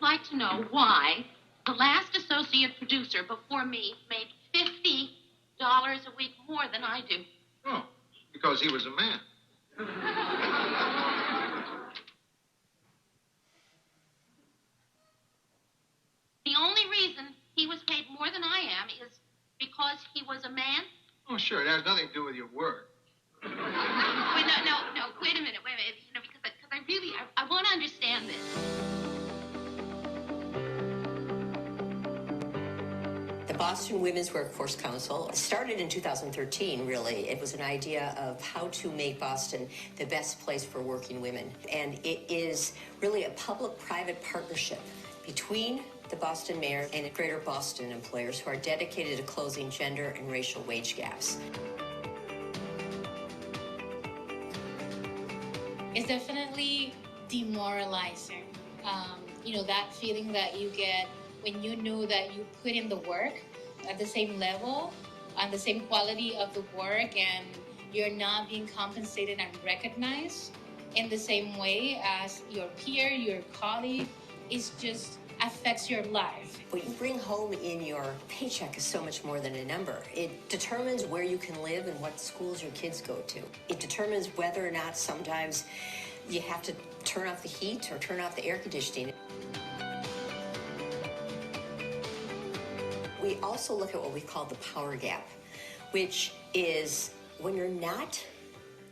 like to know why the last associate producer before me made $50 a week more than I do. Oh, because he was a man. The only reason he was paid more than I am is because he was a man? Oh, sure. It has nothing to do with your work. Wait, no. Wait a minute. You know, because I really want to understand this. The Boston Women's Workforce Council started in 2013, really. It was an idea of how to make Boston the best place for working women. And it is really a public-private partnership between the Boston mayor and greater Boston employers who are dedicated to closing gender and racial wage gaps. It's definitely demoralizing. You know, that feeling that you get when you know that you put in the work at the same level, on the same quality of the work, and you're not being compensated and recognized in the same way as your peer, your colleague. It just affects your life. What you bring home in your paycheck is so much more than a number. It determines where you can live and what schools your kids go to. It determines whether or not sometimes you have to turn off the heat or turn off the air conditioning. We also look at what we call the power gap, which is when you're not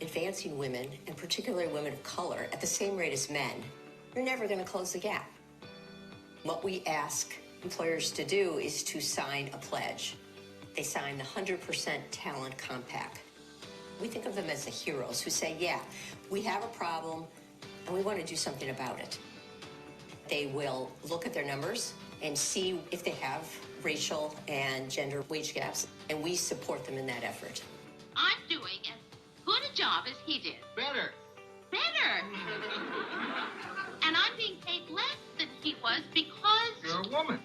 advancing women, and particularly women of color, at the same rate as men, you're never going to close the gap. What we ask employers to do is to sign a pledge. They sign the 100% Talent Compact. We think of them as the heroes who say, yeah, we have a problem and we want to do something about it. They will look at their numbers and see if they have racial and gender wage gaps, and we support them in that effort. I'm doing as good a job as he did. Better. And I'm being paid less than he was because... You're a woman.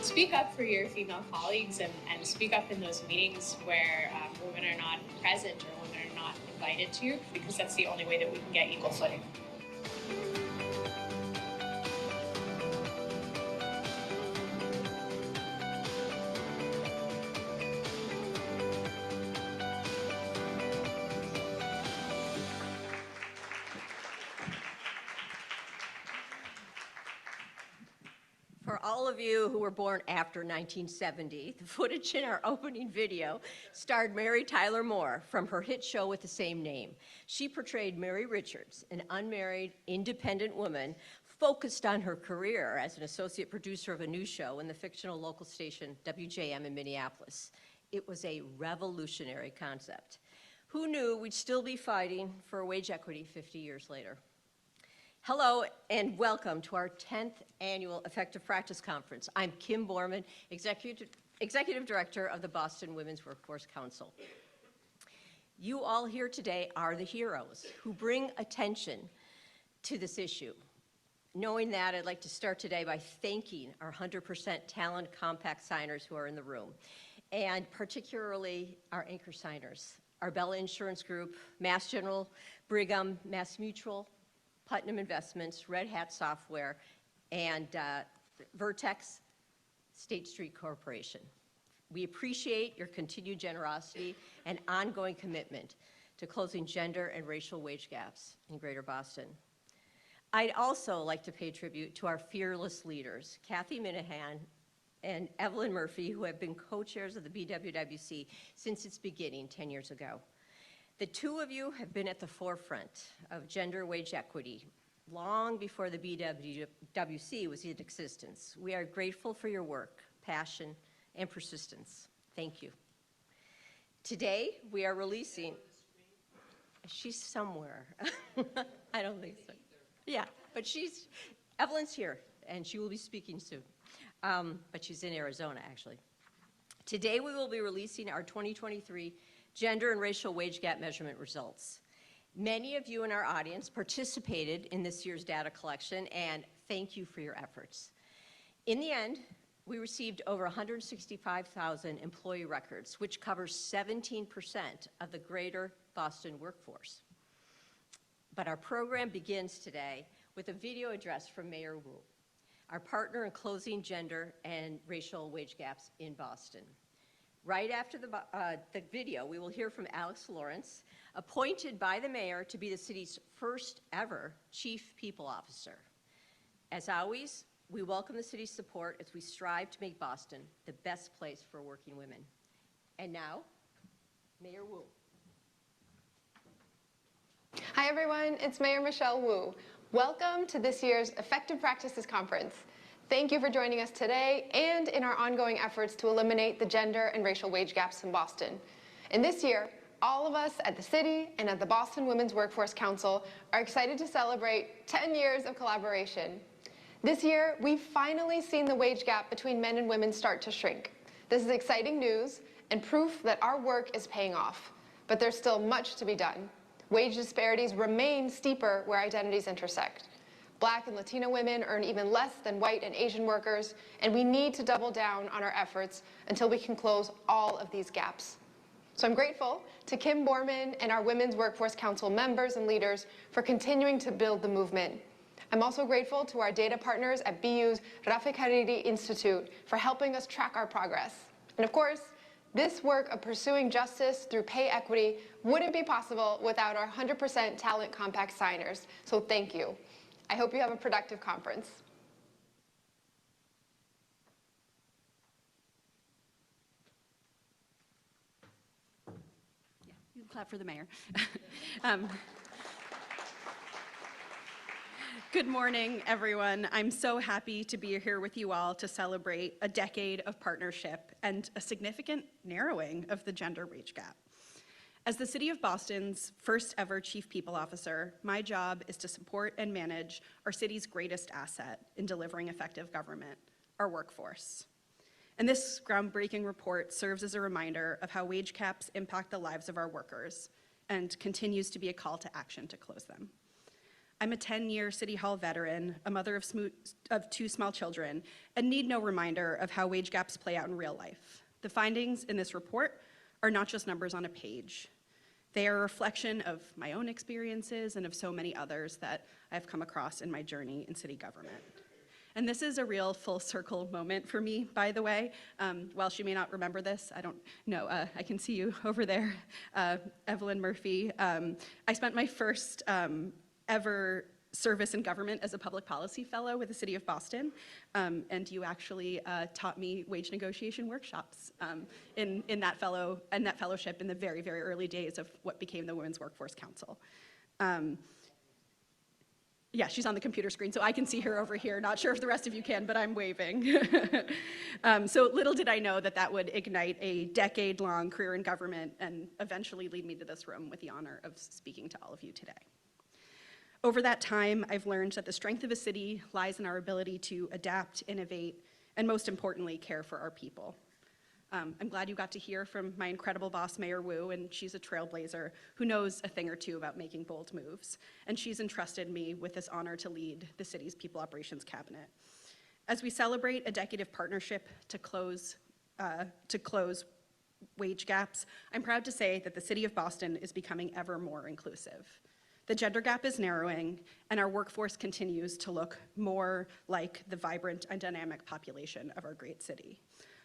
Speak up for your female colleagues and speak up in those meetings where women are not present or women are not invited to, because that's the only way that we can get equal footing. For all of you who were born after 1970, the footage in our opening video starred Mary Tyler Moore from her hit show with the same name. She portrayed Mary Richards, an unmarried, independent woman focused on her career as an associate producer of a news show in the fictional local station WJM in Minneapolis. It was a revolutionary concept. Who knew we'd still be fighting for wage equity 50 years later? Hello and welcome to our 10th annual Effective Practice Conference. I'm Kim Borman, Executive Director of the Boston Women's Workforce Council. You all here today are the heroes who bring attention to this issue. Knowing that, I'd like to start today by thanking our 100% Talent Compact signers who are in the room, and particularly our anchor signers, Arbella Insurance Group, Mass General, Brigham, Mass Mutual, Putnam Investments, Red Hat Software, and Vertex State Street Corporation. We appreciate your continued generosity and ongoing commitment to closing gender and racial wage gaps in Greater Boston. I'd also like to pay tribute to our fearless leaders, Kathy Minahan and Evelyn Murphy, who have been co-chairs of the BWWC since its beginning 10 years ago. The two of you have been at the forefront of gender wage equity long before the BWWC was in existence. We are grateful for your work, passion, and persistence. Thank you. Today, we are releasing, she's somewhere. I don't think so. Yeah, but Evelyn's here, and she will be speaking soon. But she's in Arizona, actually. Today, we will be releasing our 2023 Gender and Racial Wage Gap Measurement results. Many of you in our audience participated in this year's data collection, and thank you for your efforts. In the end, we received over 165,000 employee records, which covers 17% of the greater Boston workforce. But our program begins today with a video address from Mayor Wu, our partner in closing gender and racial wage gaps in Boston. Right after the video, we will hear from Alex Lawrence, appointed by the mayor to be the city's first ever chief people officer. As always, we welcome the city's support as we strive to make Boston the best place for working women. And now, Mayor Wu. Hi everyone, it's Mayor Michelle Wu. Welcome to this year's Effective Practices Conference. Thank you for joining us today and in our ongoing efforts to eliminate the gender and racial wage gaps in Boston. And this year, all of us at the city and at the Boston Women's Workforce Council are excited to celebrate 10 years of collaboration. This year, we've finally seen the wage gap between men and women start to shrink. This is exciting news and proof that our work is paying off. But there's still much to be done. Wage disparities remain steeper where identities intersect. Black and Latino women earn even less than white and Asian workers, and we need to double down on our efforts until we can close all of these gaps. So I'm grateful to Kim Borman and our Women's Workforce Council members and leaders for continuing to build the movement. I'm also grateful to our data partners at BU's Rafik Hariri Institute for helping us track our progress. And of course, this work of pursuing justice through pay equity wouldn't be possible without our 100% Talent Compact signers, so thank you. I hope you have a productive conference. Yeah, you can clap for the mayor. Good morning, everyone. I'm so happy to be here with you all to celebrate a decade of partnership and a significant narrowing of the gender wage gap. As the City of Boston's first ever Chief People Officer, my job is to support and manage our city's greatest asset in delivering effective government, our workforce. And this groundbreaking report serves as a reminder of how wage caps impact the lives of our workers and continues to be a call to action to close them. I'm a 10-year City Hall veteran, a mother of 2 small children, and need no reminder of how wage gaps play out in real life. The findings in this report are not just numbers on a page. They are a reflection of my own experiences and of so many others that I've come across in my journey in city government. And this is a real full circle moment for me, by the way. While she may not remember this, I don't know, I can see you over there, Evelyn Murphy. I spent my first ever service in government as a public policy fellow with the City of Boston, and you actually taught me wage negotiation workshops in that fellowship in the very, very early days of what became the Women's Workforce Council. Yeah, she's on the computer screen, so I can see her over here. Not sure if the rest of you can, but I'm waving. So little did I know that that would ignite a decade-long career in government and eventually lead me to this room with the honor of speaking to all of you today. Over that time, I've learned that the strength of a city lies in our ability to adapt, innovate, and most importantly, care for our people. I'm glad you got to hear from my incredible boss, Mayor Wu, and she's a trailblazer who knows a thing or two about making bold moves. And she's entrusted me with this honor to lead the city's People Operations Cabinet. As we celebrate a decade of partnership to close wage gaps, I'm proud to say that the City of Boston is becoming ever more inclusive. The gender gap is narrowing, and our workforce continues to look more like the vibrant and dynamic population of our great city.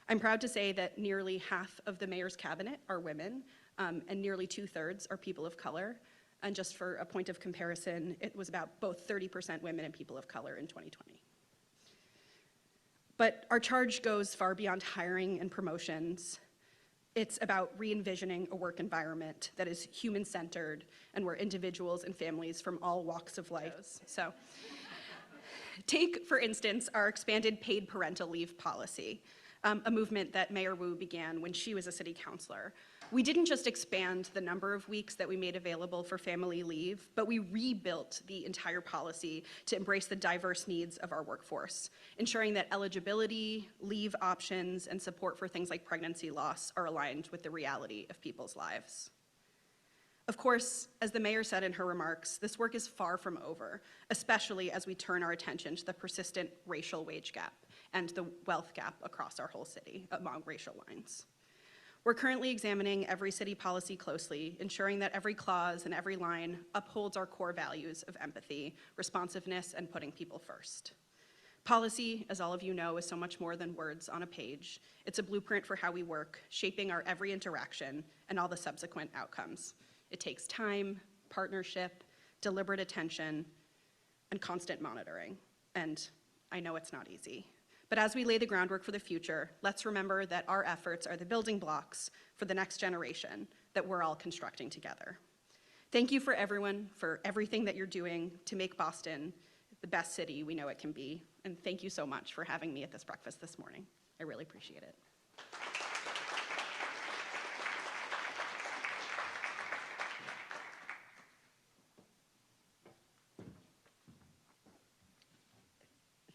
I'm proud to say that nearly half of the mayor's cabinet are women, and nearly 2/3 are people of color. And just for a point of comparison, it was about both 30% women and people of color in 2020. But our charge goes far beyond hiring and promotions. It's about re-envisioning a work environment that is human-centered and where individuals and families from all walks of life. So, take, for instance, our expanded paid parental leave policy, a movement that Mayor Wu began when she was a city councilor. We didn't just expand the number of weeks that we made available for family leave, but we rebuilt the entire policy to embrace the diverse needs of our workforce, ensuring that eligibility, leave options, and support for things like pregnancy loss are aligned with the reality of people's lives. Of course, as the mayor said in her remarks, this work is far from over, especially as we turn our attention to the persistent racial wage gap and the wealth gap across our whole city along racial lines. We're currently examining every city policy closely, ensuring that every clause and every line upholds our core values of empathy, responsiveness, and putting people first. Policy, as all of you know, is so much more than words on a page. It's a blueprint for how we work, shaping our every interaction and all the subsequent outcomes. It takes time, partnership, deliberate attention, and constant monitoring. And I know it's not easy. But as we lay the groundwork for the future, let's remember that our efforts are the building blocks for the next generation that we're all constructing together. Thank you for everyone for everything that you're doing to make Boston the best city we know it can be. And thank you so much for having me at this breakfast this morning. I really appreciate it.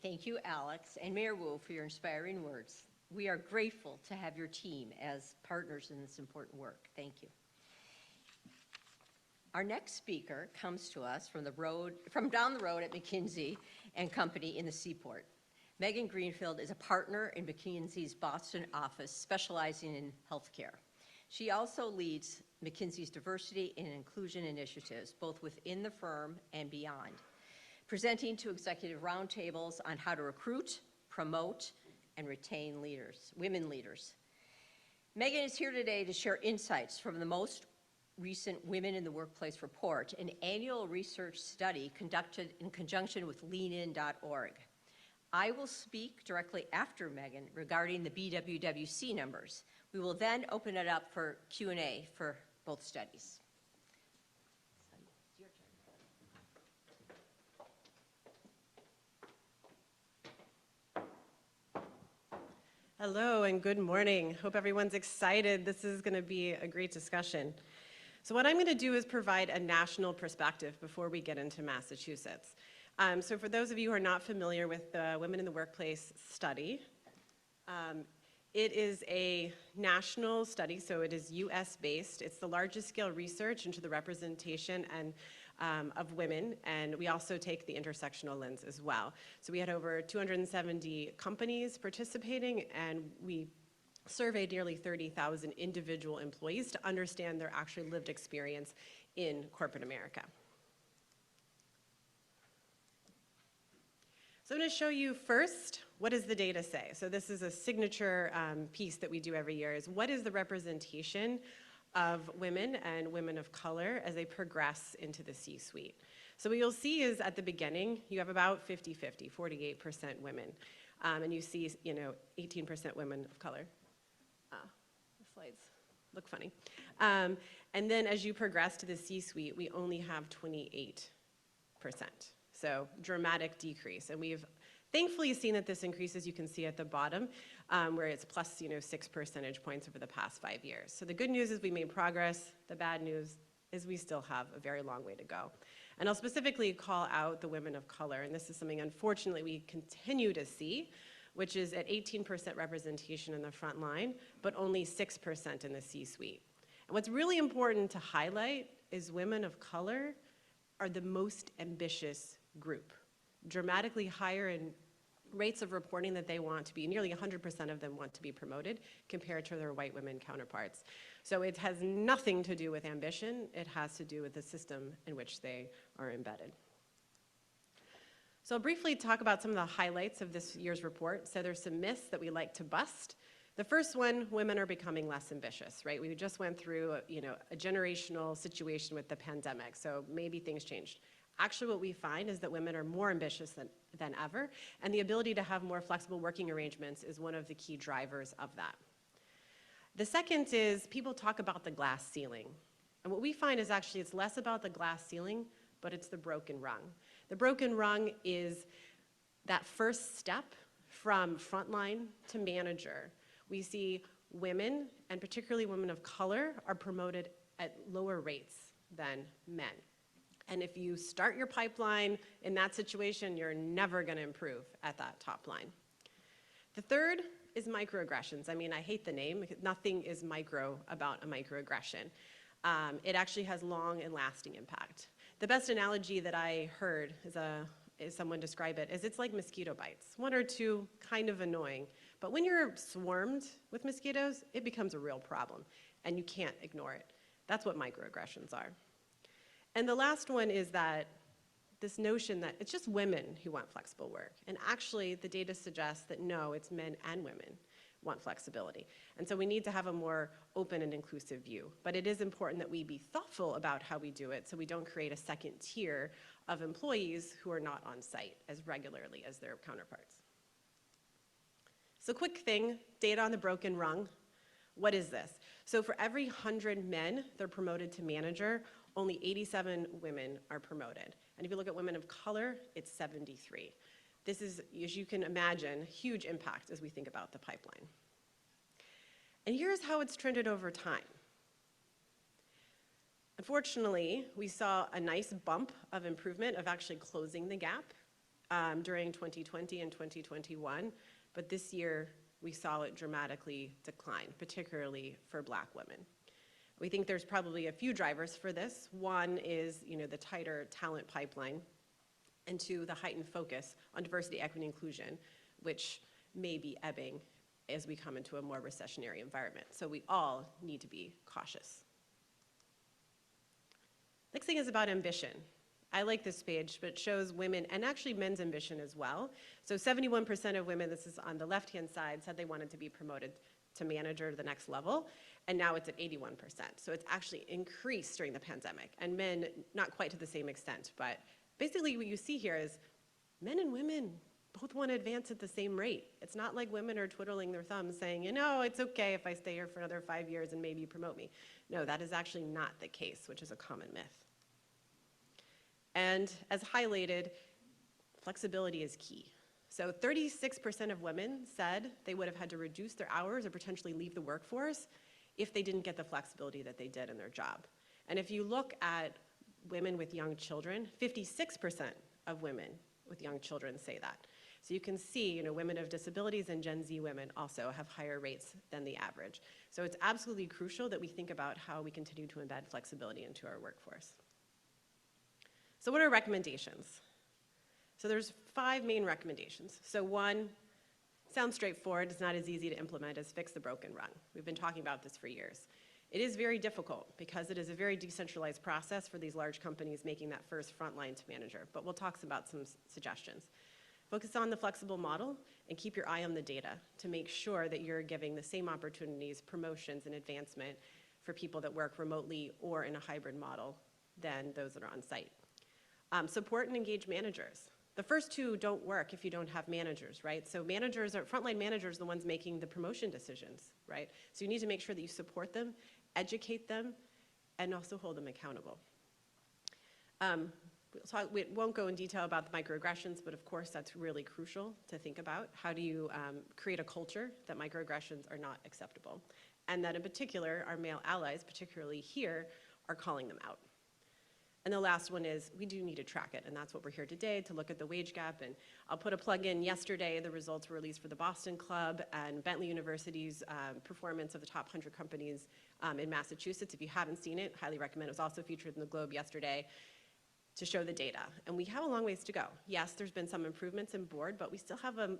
Thank you, Alex, and Mayor Wu for your inspiring words. We are grateful to have your team as partners in this important work. Thank you. Our next speaker comes to us from down the road at McKinsey & Company in the Seaport. Megan Greenfield is a partner in McKinsey's Boston office specializing in healthcare. She also leads McKinsey's diversity and inclusion initiatives, both within the firm and beyond, presenting to executive roundtables on how to recruit, promote, and retain leaders, women leaders. Megan is here today to share insights from the most recent Women in the Workplace report, an annual research study conducted in conjunction with leanin.org. I will speak directly after Megan regarding the BWWC numbers. We will then open it up for Q&A for both studies. Hello and good morning. Hope everyone's excited. This is going to be a great discussion. So what I'm going to do is provide a national perspective before we get into Massachusetts. So for those of you who are not familiar with the Women in the Workplace study, it is a national study, so it is US-based. It's the largest scale research into the representation and of women, and we also take the intersectional lens as well. So we had over 270 companies participating, and we surveyed nearly 30,000 individual employees to understand their actually lived experience in corporate America. So I'm going to show you first, what does the data say? So this is a signature piece that we do every year, is what is the representation of women and women of color as they progress into the C-suite. So what you'll see is at the beginning, you have about 50-50, 48% women. And you see, 18% women of color. The slides look funny. And then as you progress to the C-suite, we only have 28%. So dramatic decrease. And we've thankfully seen that this increases, you can see at the bottom, where it's plus 6 percentage points over the past 5 years. So the good news is we made progress. The bad news is we still have a very long way to go. And I'll specifically call out the women of color, and this is something unfortunately we continue to see, which is at 18% representation in the front line, but only 6% in the C-suite. And what's really important to highlight is women of color are the most ambitious group, dramatically higher in rates of reporting that they want to be. Nearly 100% of them want to be promoted compared to their white women counterparts. So it has nothing to do with ambition. It has to do with the system in which they are embedded. So I'll briefly talk about some of the highlights of this year's report. So there's some myths that we like to bust. The first one, women are becoming less ambitious, right? We just went through a generational situation with the pandemic, so maybe things changed. Actually, what we find is that women are more ambitious than ever, and the ability to have more flexible working arrangements is one of the key drivers of that. The second is people talk about the glass ceiling. And what we find is actually it's less about the glass ceiling, but it's the broken rung. The broken rung is that first step from frontline to manager. We see women, and particularly women of color, are promoted at lower rates than men. And if you start your pipeline in that situation, you're never going to improve at that top line. The third is microaggressions. I mean, I hate the name. Nothing is micro about a microaggression. It actually has long and lasting impact. The best analogy that I heard is someone describe it as it's like mosquito bites. One or two, kind of annoying, But when you're swarmed with mosquitoes, it becomes a real problem, and you can't ignore it. That's what microaggressions are. And the last one is that this notion that it's just women who want flexible work. And actually, the data suggests that no, it's men and women want flexibility. And so we need to have a more open and inclusive view. But it is important that we be thoughtful about how we do it so we don't create a second tier of employees who are not on site as regularly as their counterparts. So quick thing, data on the broken rung. What is this? So for every 100 men that are promoted to manager, only 87 women are promoted. And if you look at women of color, it's 73. This is, as you can imagine, huge impact as we think about the pipeline. And here's how it's trended over time. Unfortunately, we saw a nice bump of improvement of actually closing the gap during 2020 and 2021, but this year we saw it dramatically decline, particularly for Black women. We think there's probably a few drivers for this. One is, the tighter talent pipeline, and two, the heightened focus on diversity, equity, and inclusion, which may be ebbing as we come into a more recessionary environment. So we all need to be cautious. Next thing is about ambition. I like this page, but it shows women and actually men's ambition as well. So 71% of women, this is on the left-hand side, said they wanted to be promoted to manager, the next level, and now it's at 81%. So it's actually increased during the pandemic, and men not quite to the same extent, but basically what you see here is men and women both want to advance at the same rate. It's not like women are twiddling their thumbs saying, it's okay if I stay here for another 5 years and maybe you promote me. No, that is actually not the case, which is a common myth. And as highlighted, flexibility is key. So 36% of women said they would have had to reduce their hours or potentially leave the workforce if they didn't get the flexibility that they did in their job. And if you look at women with young children, 56% of women with young children say that. So you can see, women of disabilities and Gen Z women also have higher rates than the average. So it's absolutely crucial that we think about how we continue to embed flexibility into our workforce. So what are recommendations? So there's 5 main recommendations. So one, sounds straightforward, it's not as easy to implement as fix the broken rung. We've been talking about this for years. It is very difficult because it is a very decentralized process for these large companies making that first frontline to manager, but we'll talk about some suggestions. Focus on the flexible model and keep your eye on the data to make sure that you're giving the same opportunities, promotions, and advancement for people that work remotely or in a hybrid model than those that are on site. Support and engage managers. The first two don't work if you don't have managers, right? So managers are, frontline managers are the ones making the promotion decisions, right? So you need to make sure that you support them, educate them, and also hold them accountable. We won't go in detail about the microaggressions, but of course that's really crucial to think about. How do you create a culture that microaggressions are not acceptable? And that in particular, our male allies, particularly here, are calling them out. And the last one is we do need to track it, and that's what we're here today, to look at the wage gap. And I'll put a plug in. Yesterday, the results were released for the Boston Club and Bentley University's performance of the top 100 companies in Massachusetts. If you haven't seen it, highly recommend. It was also featured in the Globe yesterday to show the data. And we have a long ways to go. Yes, there's been some improvements in board, but we still have a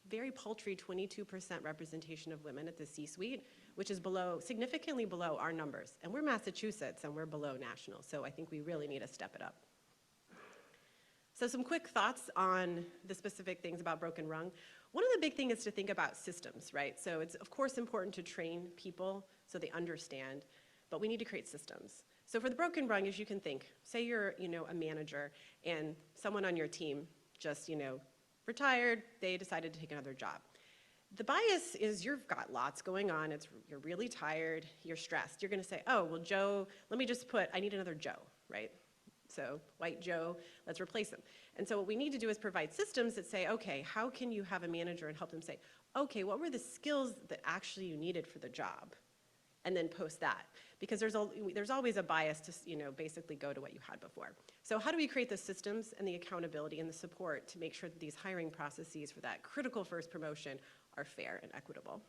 very paltry 22% representation of women at the C-suite, which is significantly below our numbers. And we're Massachusetts, and we're below national, so I think we really need to step it up. So some quick thoughts on the specific things about broken rung. One of the big things is to think about systems, right? So it's, of course, important to train people so they understand, but we need to create systems. So for the broken rung, as you can think, say you're a manager, and someone on your team just retired, they decided to take another job. The bias is you've got lots going on, you're really tired, you're stressed. You're gonna say, oh, well, Joe, let me just I need another Joe, right? So white Joe, let's replace him. And so what we need to do is provide systems that say, okay, how can you have a manager and help them say, okay, what were the skills that actually you needed for the job? And then post that. Because there's always a bias to basically go to what you had before. So how do we create the systems and the accountability and the support to make sure that these hiring processes for that critical first promotion are fair and equitable?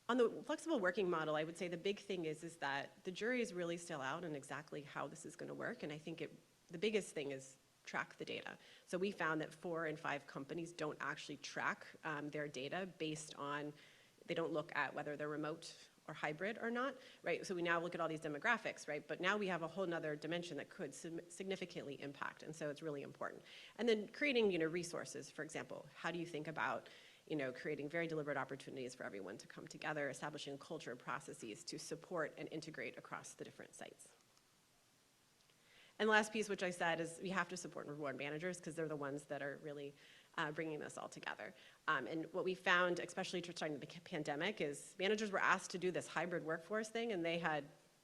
On the flexible working model, I would say the big thing is that the jury is really still out on exactly how this is going to work. And I think the biggest thing is track the data. So we found that 4 in 5 companies don't actually track their data based on, they don't look at whether they're remote or hybrid or not, right? So we now look at all these demographics, right? But now we have a whole nother dimension that could significantly impact, and so it's really important. And then creating, resources, for example. How do you think about, creating very deliberate opportunities for everyone to come together, establishing culture and processes to support and integrate across the different sites. And the last piece, which I said, is we have to support and reward managers because they're the ones that are really bringing this all together. And what we found, especially starting the pandemic, is managers were asked to do this hybrid workforce thing, and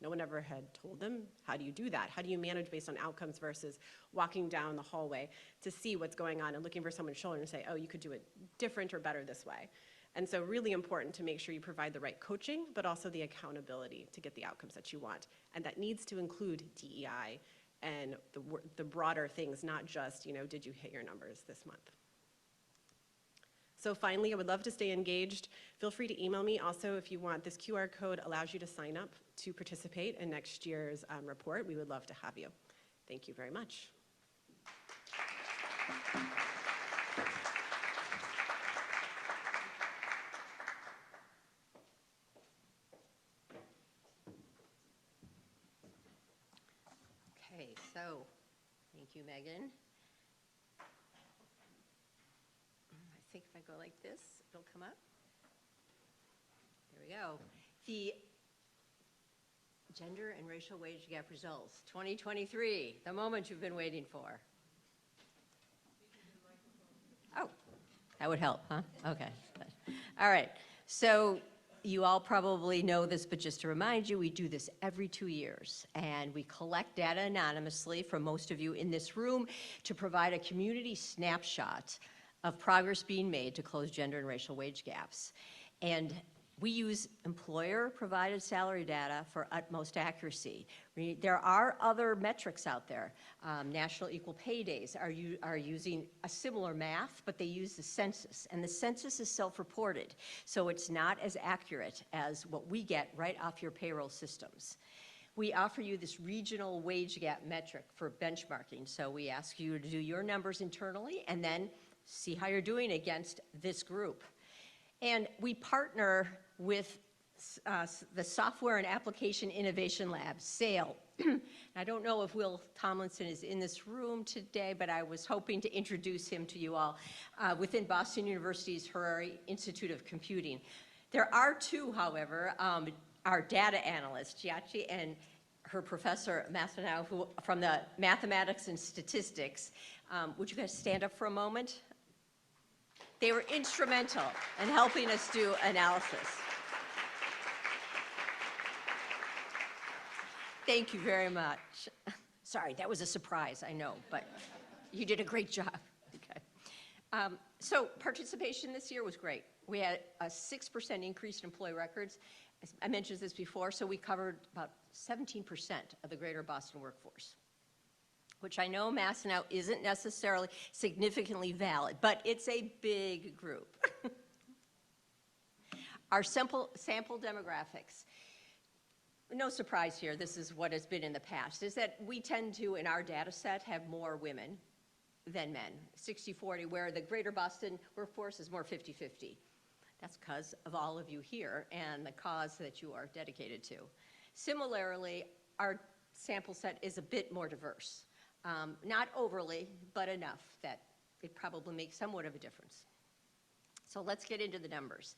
no one ever had told them, how do you do that? How do you manage based on outcomes versus walking down the hallway to see what's going on and looking for someone's shoulder and say, oh, you could do it different or better this way. And so really important to make sure you provide the right coaching, but also the accountability to get the outcomes that you want. And that needs to include DEI and the broader things, not just, did you hit your numbers this month? So finally, I would love to stay engaged. Feel free to email me also if you want. This QR code allows you to sign up to participate in next year's report. We would love to have you. Thank you very much. Okay, so thank you, Megan. I think if I go like this, it'll come up. There we go. The gender and racial wage gap results, 2023, the moment you've been waiting for. Oh, that would help, huh? Okay. All right. So you all probably know this, but just to remind you, we do this every 2 years, and we collect data anonymously from most of you in this room to provide a community snapshot of progress being made to close gender and racial wage gaps. And we use employer-provided salary data for utmost accuracy. There are other metrics out there. National Equal Pay Days are using a similar math, but they use the census, and the census is self-reported, so it's not as accurate as what we get right off your payroll systems. We offer you this regional wage gap metric for benchmarking, so we ask you to do your numbers internally and then see how you're doing against this group. And we partner with the Software and Application Innovation Lab, SAIL. I don't know if Will Tomlinson is in this room today, but I was hoping to introduce him to you all within Boston University's Harari Institute of Computing. There are two, however, our data analyst, Chiachi, and her professor, Mathanau, who from the Mathematics and Statistics. Would you guys stand up for a moment? They were instrumental in helping us do analysis. Thank you very much. Sorry, that was a surprise, I know, but you did a great job. Okay. So participation this year was great. We had a 6% increase in employee records. I mentioned this before, so we covered about 17% of the greater Boston workforce, which I know Massanutten isn't necessarily significantly valid, but it's a big group. Our sample demographics, no surprise here, this is what has been in the past, is that we tend to, in our data set, have more women than men, 60-40, where the greater Boston workforce is more 50-50. That's because of all of you here and the cause that you are dedicated to. Similarly, our sample set is a bit more diverse. Not overly, but enough that it probably makes somewhat of a difference. So let's get into the numbers.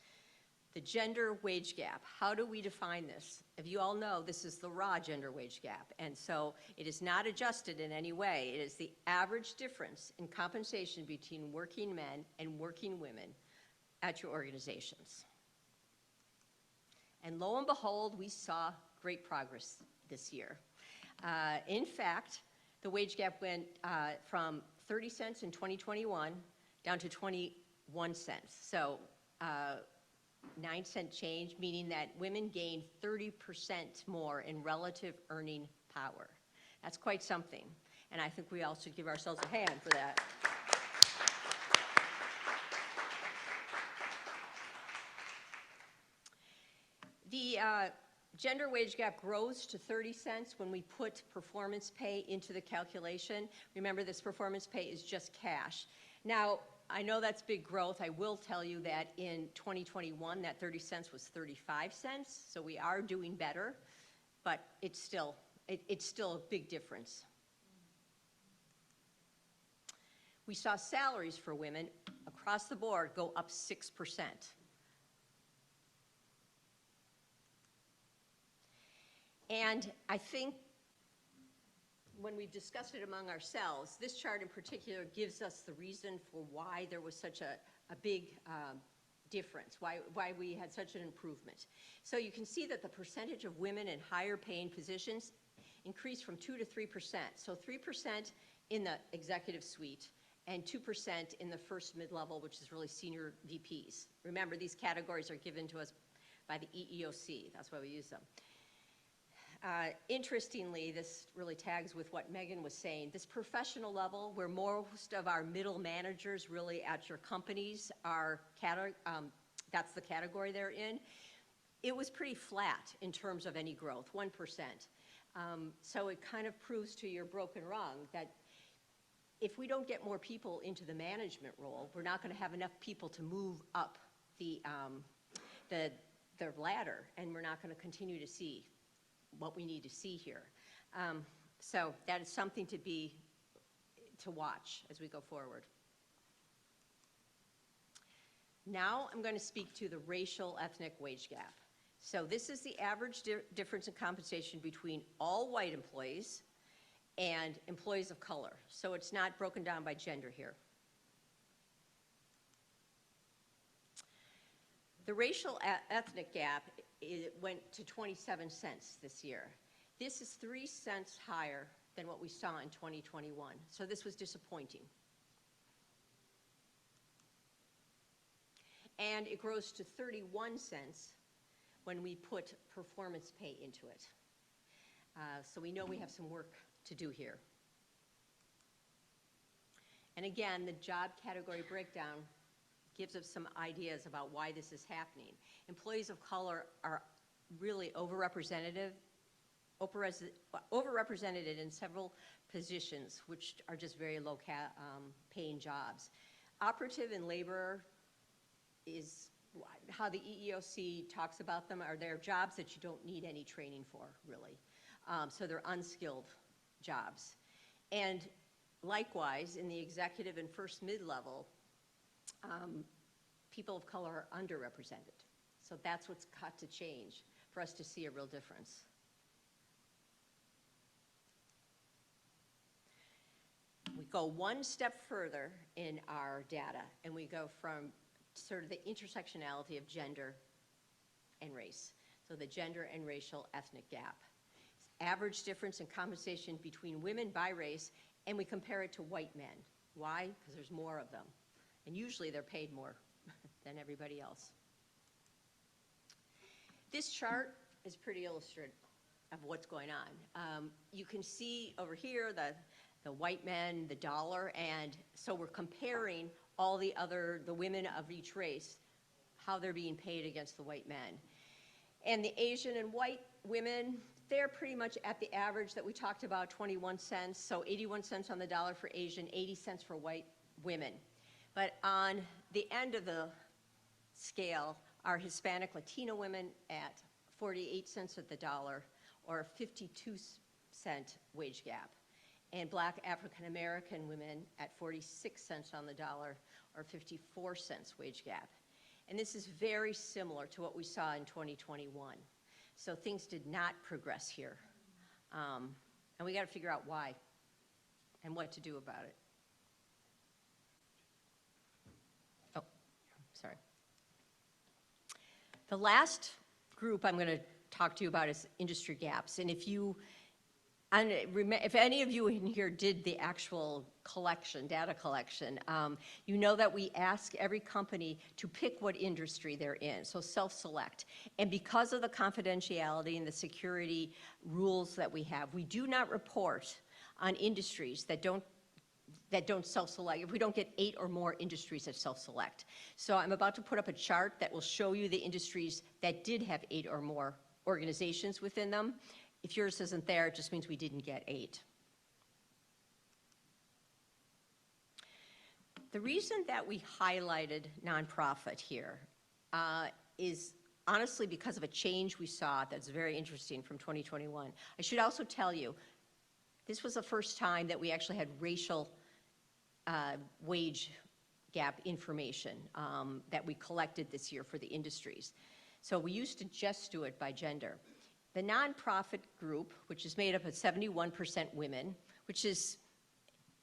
The gender wage gap, how do we define this? If you all know, this is the raw gender wage gap, and so it is not adjusted in any way. It is the average difference in compensation between working men and working women at your organizations. And lo and behold, we saw great progress this year. In fact, the wage gap went from 30 cents in 2021 down to 21 cents. So 9-cent change, meaning that women gained 30% more in relative earning power. That's quite something. And I think we all should give ourselves a hand for that. Gender wage gap grows to 30 cents when we put performance pay into the calculation. Remember, this performance pay is just cash. Now, I know that's big growth. I will tell you that in 2021, that 30 cents was 35 cents, so we are doing better, but it's still a big difference. We saw salaries for women across the board go up 6%. And I think when we've discussed it among ourselves, this chart in particular gives us the reason for why there was such a big difference, why we had such an improvement. So you can see that the percentage of women in higher paying positions increased from 2 to 3%. So 3% in the executive suite and 2% in the first mid-level, which is really senior VPs. Remember, these categories are given to us by the EEOC. That's why we use them. Interestingly, this really tags with what Megan was saying. This professional level, where most of our middle managers really at your companies are, that's the category they're in, it was pretty flat in terms of any growth, 1%. So it kind of proves to your broken rung that if we don't get more people into the management role, we're not going to have enough people to move up the ladder, and we're not going to continue to see what we need to see here. So that is something to watch as we go forward. Now I'm going to speak to the racial ethnic wage gap. So this is the average difference in compensation between all white employees and employees of color. So it's not broken down by gender here. The racial ethnic gap, it went to 27 cents this year. This is 3 cents higher than what we saw in 2021. So this was disappointing. And it grows to 31 cents when we put performance pay into it. So we know we have some work to do here. And again, the job category breakdown gives us some ideas about why this is happening. Employees of color are really overrepresented in several positions, which are just very low paying jobs. Operative and laborer is how the EEOC talks about them, are they're jobs that you don't need any training for, really. So they're unskilled jobs. And likewise, in the executive and first mid-level, people of color are underrepresented. So that's what's got to change for us to see a real difference. We go one step further in our data, and we go from sort of the intersectionality of gender and race. So the gender and racial ethnic gap. Average difference in compensation between women by race, and we compare it to white men. Why? Because there's more of them. And usually they're paid more than everybody else. This chart is pretty illustrative of what's going on. You can see over here the white men, the dollar, and so we're comparing all the women of each race, how they're being paid against the white men. And the Asian and white women, they're pretty much at the average that we talked about, 21 cents, so 81 cents on the dollar for Asian, 80 cents for white women. But on the end of the scale are Hispanic Latino women at 48 cents at the dollar, or a 52-cent wage gap. And Black African American women at 46 cents on the dollar, or 54 cents wage gap. And this is very similar to what we saw in 2021. So things did not progress here. And we got to figure out why and what to do about it. Oh, sorry. The last group I'm going to talk to you about is industry gaps. And if any of you in here did the actual data collection, you know that we ask every company to pick what industry they're in, so self-select. And because of the confidentiality and the security rules that we have, we do not report on industries that don't self-select, if we don't get 8 or more industries that self-select. So I'm about to put up a chart that will show you the industries that did have 8 or more organizations within them. If yours isn't there, it just means we didn't get 8. The reason that we highlighted nonprofit here is honestly because of a change we saw that's very interesting from 2021. I should also tell you, this was the first time that we actually had racial wage gap information that we collected this year for the industries. So we used to just do it by gender. The nonprofit group, which is made up of 71% women, which is,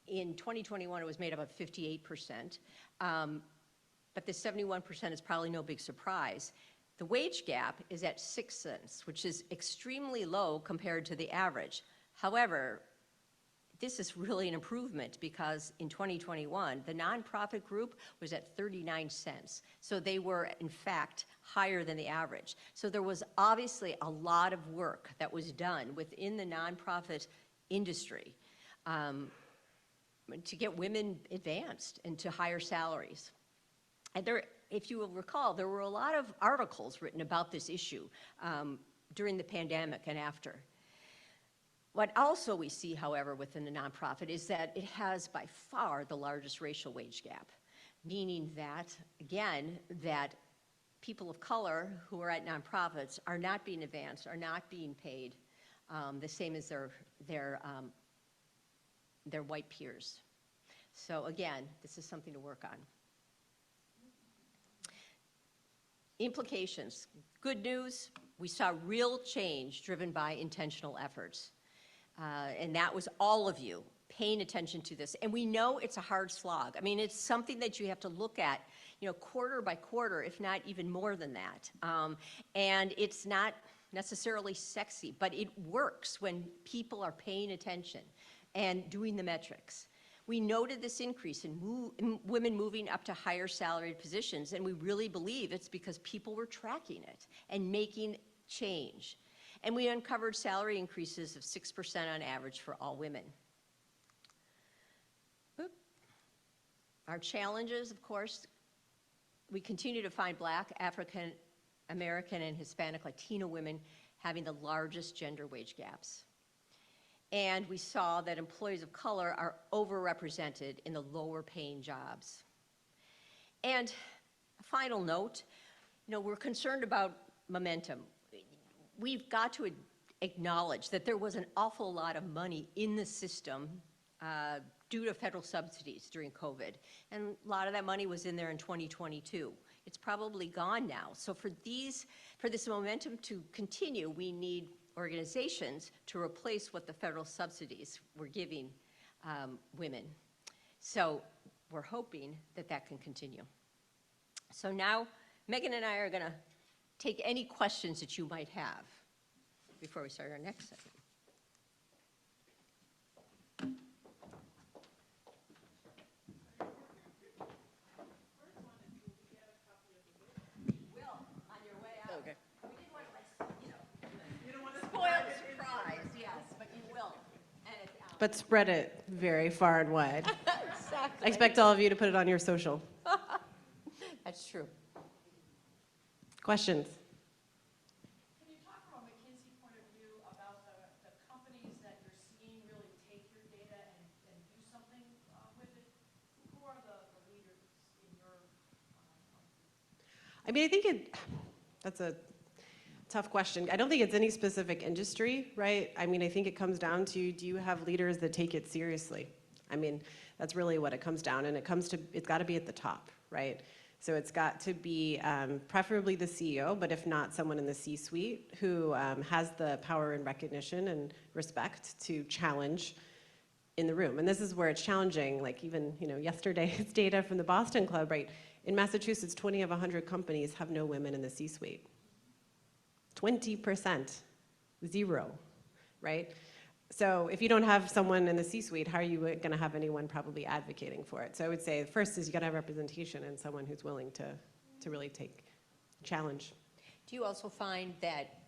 in 2021, it was made up of 58%, but the 71% is probably no big surprise. The wage gap is at 6 cents, which is extremely low compared to the average. However, this is really an improvement because in 2021, the nonprofit group was at 39 cents. So they were, in fact, higher than the average. So there was obviously a lot of work that was done within the nonprofit industry to get women advanced and to higher salaries. And there, if you will recall, there were a lot of articles written about this issue during the pandemic and after. What also we see, however, within the nonprofit is that it has by far the largest racial wage gap, meaning that, again, that people of color who are at nonprofits are not being advanced, are not being paid the same as their white peers. So again, this is something to work on. Implications. Good news, we saw real change driven by intentional efforts. And that was all of you paying attention to this. And we know it's a hard slog. I mean, it's something that you have to look at, you know, quarter by quarter, if not even more than that. And it's not necessarily sexy, but it works when people are paying attention and doing the metrics. We noted this increase in women moving up to higher salaried positions, and we really believe it's because people were tracking it and making change. And we uncovered salary increases of 6% on average for all women. Our challenges, of course, we continue to find Black, African American, and Hispanic Latino women having the largest gender wage gaps. And we saw that employees of color are overrepresented in the lower paying jobs. And a final note, you know, we're concerned about momentum. We've got to acknowledge that there was an awful lot of money in the system due to federal subsidies during COVID. And a lot of that money was in there in 2022. It's probably gone now. So for this momentum to continue, we need organizations to replace what the federal subsidies were giving women. So we're hoping that that can continue. So now Megan and I are going to take any questions that you might have before we start our next segment. But spread it very far and wide. Exactly. I expect all of you to put it on your social. That's true. Questions? Can you talk from a McKinsey point of view about the companies that you're seeing really take your data and do something with it? Who are the leaders in your I mean, I think that's a tough question. I don't think it's any specific industry, right? I mean, I think it comes down to, do you have leaders that take it seriously? I mean, that's really what it comes down, and it's got to be at the top, right? So it's got to be preferably the CEO, but if not, someone in the C-suite who has the power and recognition and respect to challenge in the room. And this is where it's challenging, like even, you know, yesterday's data from the Boston Club, right? In Massachusetts, 20 of 100 companies have no women in the C-suite. 20%, 0, right? So if you don't have someone in the C-suite, how are you going to have anyone probably advocating for it? So I would say first is you got to have representation and someone who's willing to really take challenge. Do you also find that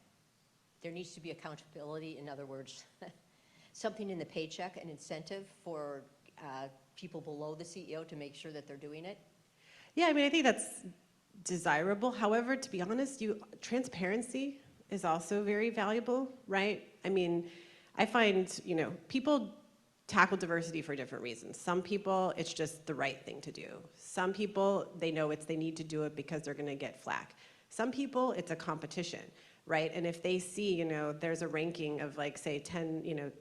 there needs to be accountability? In other words, something in the paycheck, an incentive for people below the CEO to make sure that they're doing it? Yeah, I mean, I think that's desirable. However, to be honest, transparency is also very valuable, right? I mean, I find, people tackle diversity for different reasons. Some people, it's just the right thing to do. Some people, they know they need to do it because they're gonna get flack. Some people, it's a competition, right? And if they see, there's a ranking of like, say 10,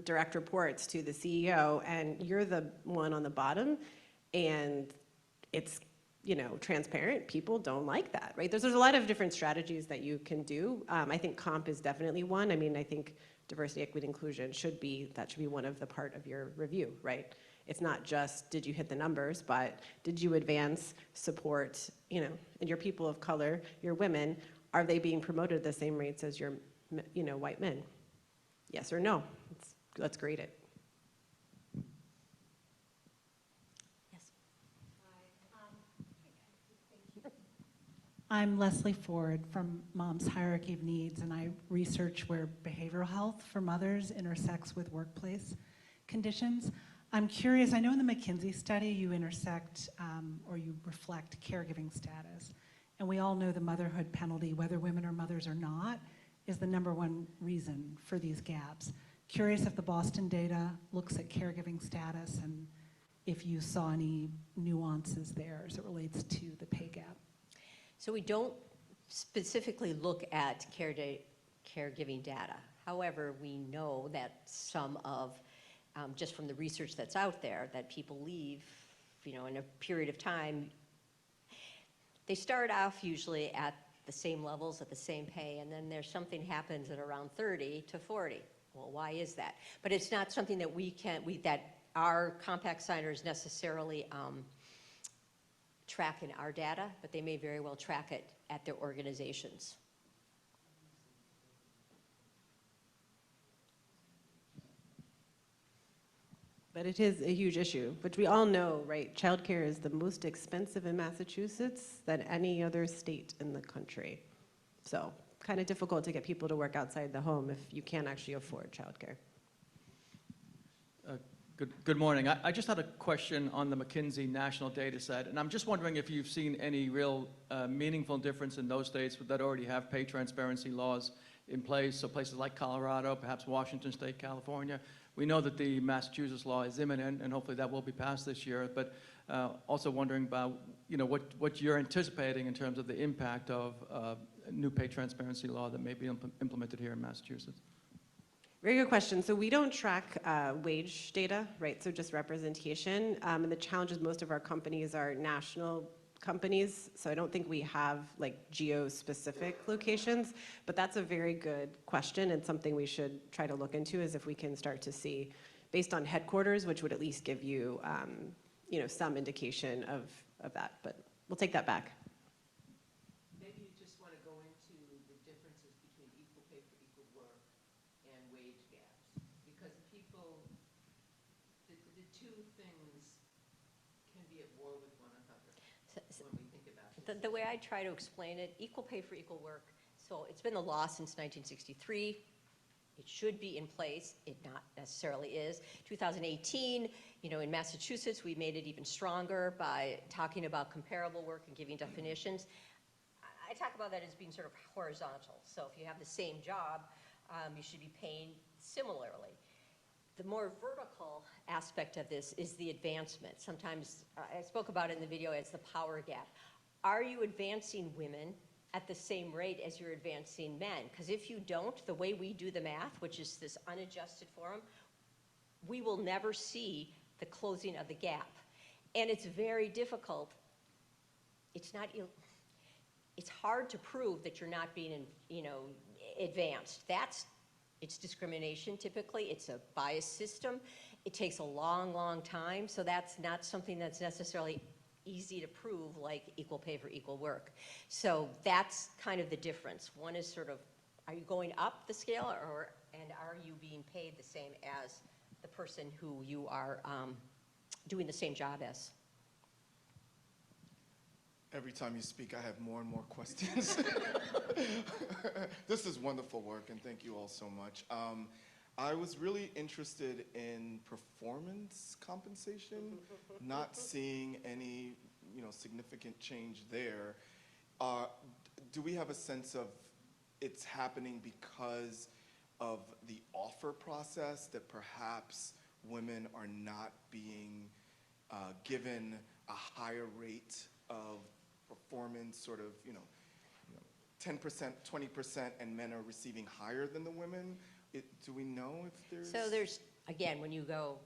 direct reports to the CEO and you're the one on the bottom and it's, transparent, people don't like that, right? There's a lot of different strategies that you can do. I think comp is definitely one. I mean, I think diversity, equity, inclusion should be one of the part of your review, right? It's not just, did you hit the numbers, but did you advance, support, and your people of color, your women, are they being promoted at the same rates as your, white men? Yes or no? Let's grade it. I'm Leslie Ford from Mom's Hierarchy of Needs, and I research where behavioral health for mothers intersects with workplace conditions. I'm curious, I know in the McKinsey study you intersect or you reflect caregiving status, and we all know the motherhood penalty, whether women are mothers or not, is the #1 reason for these gaps. Curious if the Boston data looks at caregiving status and if you saw any nuances there as it relates to the pay gap. So we don't specifically look at caregiving data. However, we know that some of, just from the research that's out there, that people leave, in a period of time. They start off usually at the same levels, at the same pay, and then there's something happens at around 30 to 40. Well, why is that? But it's not something that that our compact signers necessarily track in our data, but they may very well track it at their organizations. But it is a huge issue, which we all know, right? Childcare is the most expensive in Massachusetts than any other state in the country. So kind of difficult to get people to work outside the home if you can't actually afford childcare. Good morning. I just had a question on the McKinsey national data set, and I'm just wondering if you've seen any real meaningful difference in those states that already have pay transparency laws in place, so places like Colorado, perhaps Washington State, California. We know that the Massachusetts law is imminent, and hopefully that will be passed this year, but also wondering about what you're anticipating in terms of the impact of a new pay transparency law that may be implemented here in Massachusetts. Very good question. So we don't track wage data, right? So just representation. And the challenge is most of our companies are national companies, so I don't think we have like geo-specific locations, but that's a very good question and something we should try to look into is if we can start to see, based on headquarters, which would at least give you, some indication of that, but we'll take that back. Maybe you just want to go into the differences between equal pay for equal work and wage gaps, because people, the two things can be at war with one another when we think about it. The way I try to explain it, equal pay for equal work, so it's been the law since 1963. It should be in place. It not necessarily is. 2018, in Massachusetts, we made it even stronger by talking about comparable work and giving definitions. I talk about that as being sort of horizontal. So if you have the same job, you should be paying similarly. The more vertical aspect of this is the advancement. Sometimes, I spoke about it in the video as the power gap. Are you advancing women at the same rate as you're advancing men? Because if you don't, the way we do the math, which is this unadjusted form, we will never see the closing of the gap. And it's very difficult. It's hard to prove that you're not being, advanced. It's discrimination typically. It's a biased system. It takes a long, long time. So that's not something that's necessarily easy to prove, like equal pay for equal work. So that's kind of the difference. One is sort of, are you going up the scale, and are you being paid the same as the person who you are doing the same job as? Every time you speak, I have more and more questions. This is wonderful work, and thank you all so much. I was really interested in performance compensation, not seeing any, significant change there. Do we have a sense of it's happening because of the offer process, that perhaps women are not being given a higher rate of performance, sort of, 10%, 20%, and men are receiving higher than the women? Do we know if there's... So there's, again, when you go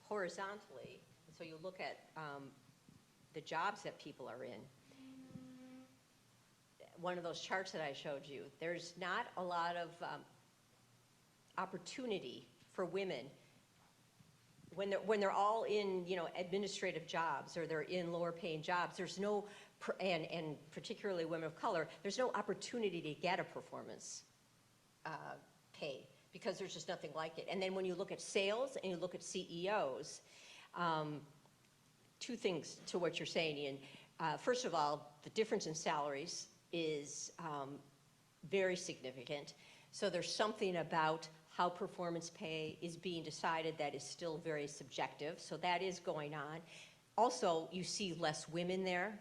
horizontally, so you look at the jobs that people are in, one of those charts that I showed you, there's not a lot of opportunity for women when they're all in, administrative jobs, or they're in lower paying jobs. There's no, and particularly women of color, there's no opportunity to get a performance pay, because there's just nothing like it. And then when you look at sales and you look at CEOs, two things to what you're saying, Ian. First of all, the difference in salaries is very significant. So there's something about how performance pay is being decided that is still very subjective. So that is going on. Also, you see less women there.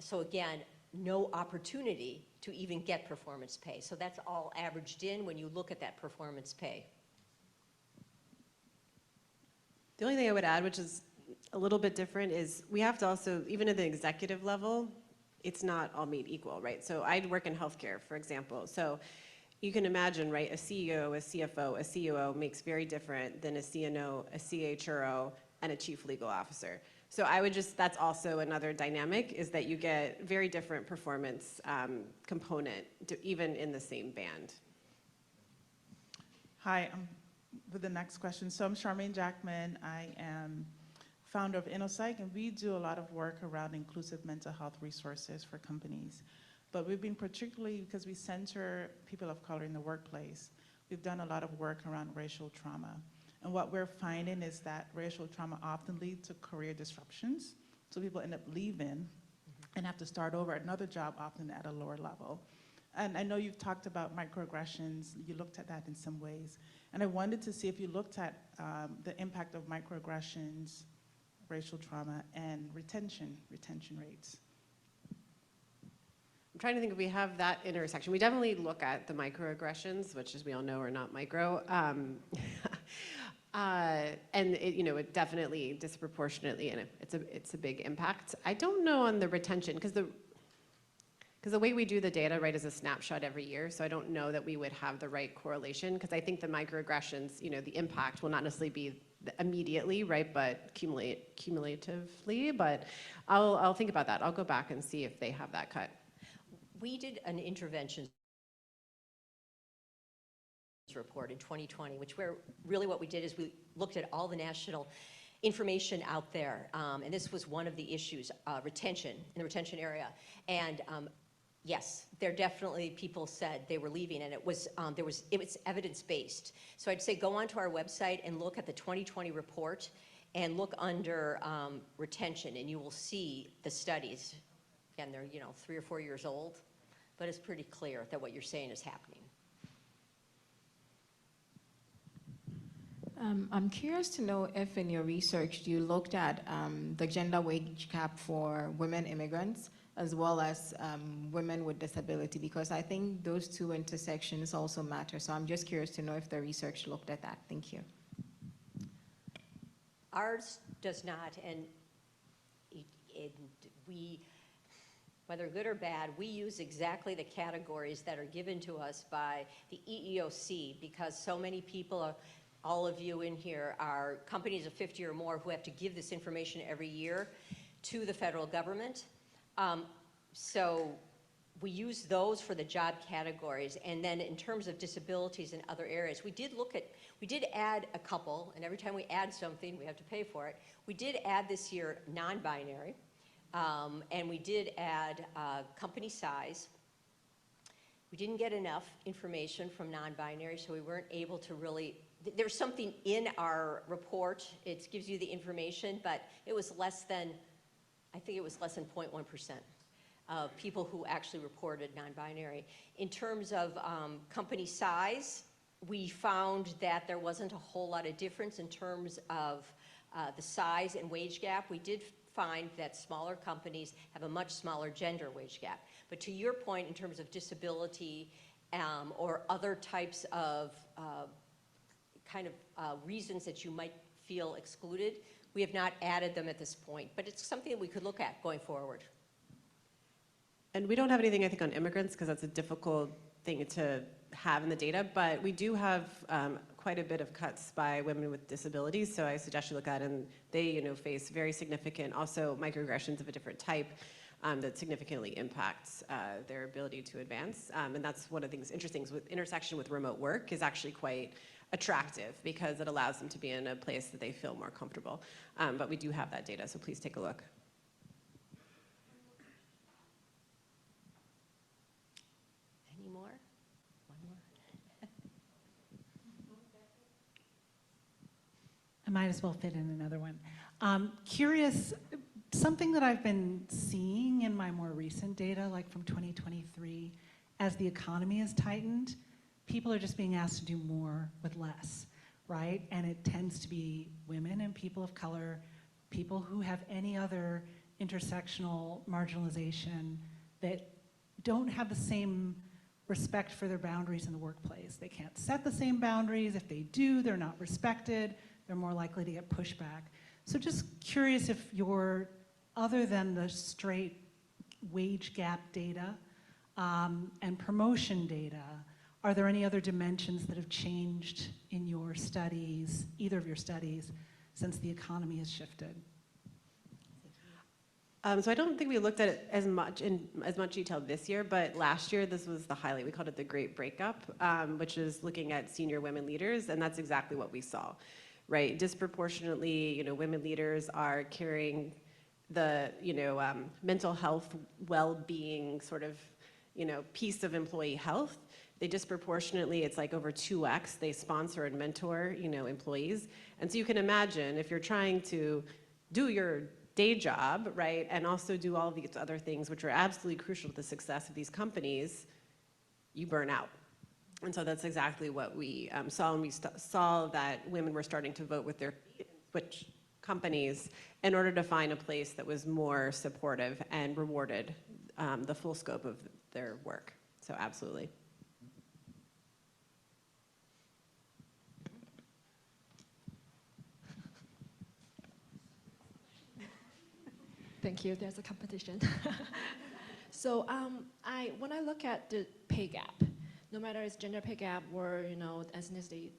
So again, no opportunity to even get performance pay. So that's all averaged in when you look at that performance pay. The only thing I would add, which is a little bit different, is we have to also, even at the executive level, it's not all made equal, right? So I work in healthcare, for example. So you can imagine, right, a CEO, a CFO, a COO makes very different than a CNO, a CHRO, and a chief legal officer. So I would just, that's also another dynamic, is that you get very different performance component, even in the same band. Hi, with the next question. So I'm Charmaine Jackman. I am founder of InnoPsych, and we do a lot of work around inclusive mental health resources for companies. But we've been particularly, because we center people of color in the workplace, we've done a lot of work around racial trauma. And what we're finding is that racial trauma often leads to career disruptions. So people end up leaving and have to start over another job, often at a lower level. And I know you've talked about microaggressions. You looked at that in some ways. And I wanted to see if you looked at the impact of microaggressions, racial trauma, and retention rates. I'm trying to think if we have that intersection. We definitely look at the microaggressions, which, as we all know, are not micro. And it definitely disproportionately, and it's a big impact. I don't know on the retention, because the way we do the data, right, is a snapshot every year. So I don't know that we would have the right correlation, because I think the microaggressions, the impact will not necessarily be immediately, right, but cumulatively. But I'll think about that. I'll go back and see if they have that cut. We did an interventions report in 2020, really what we did is we looked at all the national information out there, and this was one of the issues, retention, in the retention area. And yes, there definitely people said they were leaving, and it was evidence-based. So I'd say go onto our website and look at the 2020 report and look under retention, and you will see the studies. Again, they're 3 or 4 years old, but it's pretty clear that what you're saying is happening. I'm curious to know if in your research you looked at the gender wage gap for women immigrants as well as women with disability, because I think those two intersections also matter. So I'm just curious to know if the research looked at that. Thank you. Ours does not, and we, whether good or bad, we use exactly the categories that are given to us by the EEOC, because so many people, all of you in here, are companies of 50 or more who have to give this information every year to the federal government. So we use those for the job categories, and then in terms of disabilities in other areas, we did add a couple, and every time we add something, we have to pay for it. We did add this year non-binary, and we did add company size. We didn't get enough information from non-binary, so we weren't able to really, there's something in our report, it gives you the information, but it was less than, I think it was less than 0.1% of people who actually reported non-binary. In terms of company size, we found that there wasn't a whole lot of difference in terms of the size and wage gap. We did find that smaller companies have a much smaller gender wage gap. But to your point, in terms of disability or other types of reasons that you might feel excluded. We have not added them at this point, but it's something that we could look at going forward. And we don't have anything, I think, on immigrants because that's a difficult thing to have in the data, but we do have quite a bit of cuts by women with disabilities, so I suggest you look at it, and they face very significant, also microaggressions of a different type that significantly impacts their ability to advance. And that's one of the things interesting is with intersection with remote work is actually quite attractive because it allows them to be in a place that they feel more comfortable. But we do have that data, so please take a look. Any more? One more? I might as well fit in another one. Curious, something that I've been seeing in my more recent data, like from 2023, as the economy has tightened, people are just being asked to do more with less, right? And it tends to be women and people of color, people who have any other intersectional marginalization that don't have the same respect for their boundaries in the workplace. They can't set the same boundaries. If they do, they're not respected. They're more likely to get pushback. So just curious if you're, other than the straight wage gap data and promotion data, are there any other dimensions that have changed in your studies, either of your studies, since the economy has shifted? So I don't think we looked at it as much in as much detail this year, but last year this was the highlight. We called it the Great Breakup, which is looking at senior women leaders, and that's exactly what we saw, right? Disproportionately, women leaders are carrying the, mental health, well-being sort of, piece of employee health. They disproportionately, it's like over 2x, they sponsor and mentor, employees. And so you can imagine if you're trying to do your day job, right, and also do all these other things which are absolutely crucial to the success of these companies, you burn out. And so that's exactly what we saw, and we saw that women were starting to vote with their feet and switch companies in order to find a place that was more supportive and rewarded the full scope of their work. So absolutely. Thank you. There's a competition. So when I look at the pay gap, no matter it's gender pay gap or ethnicity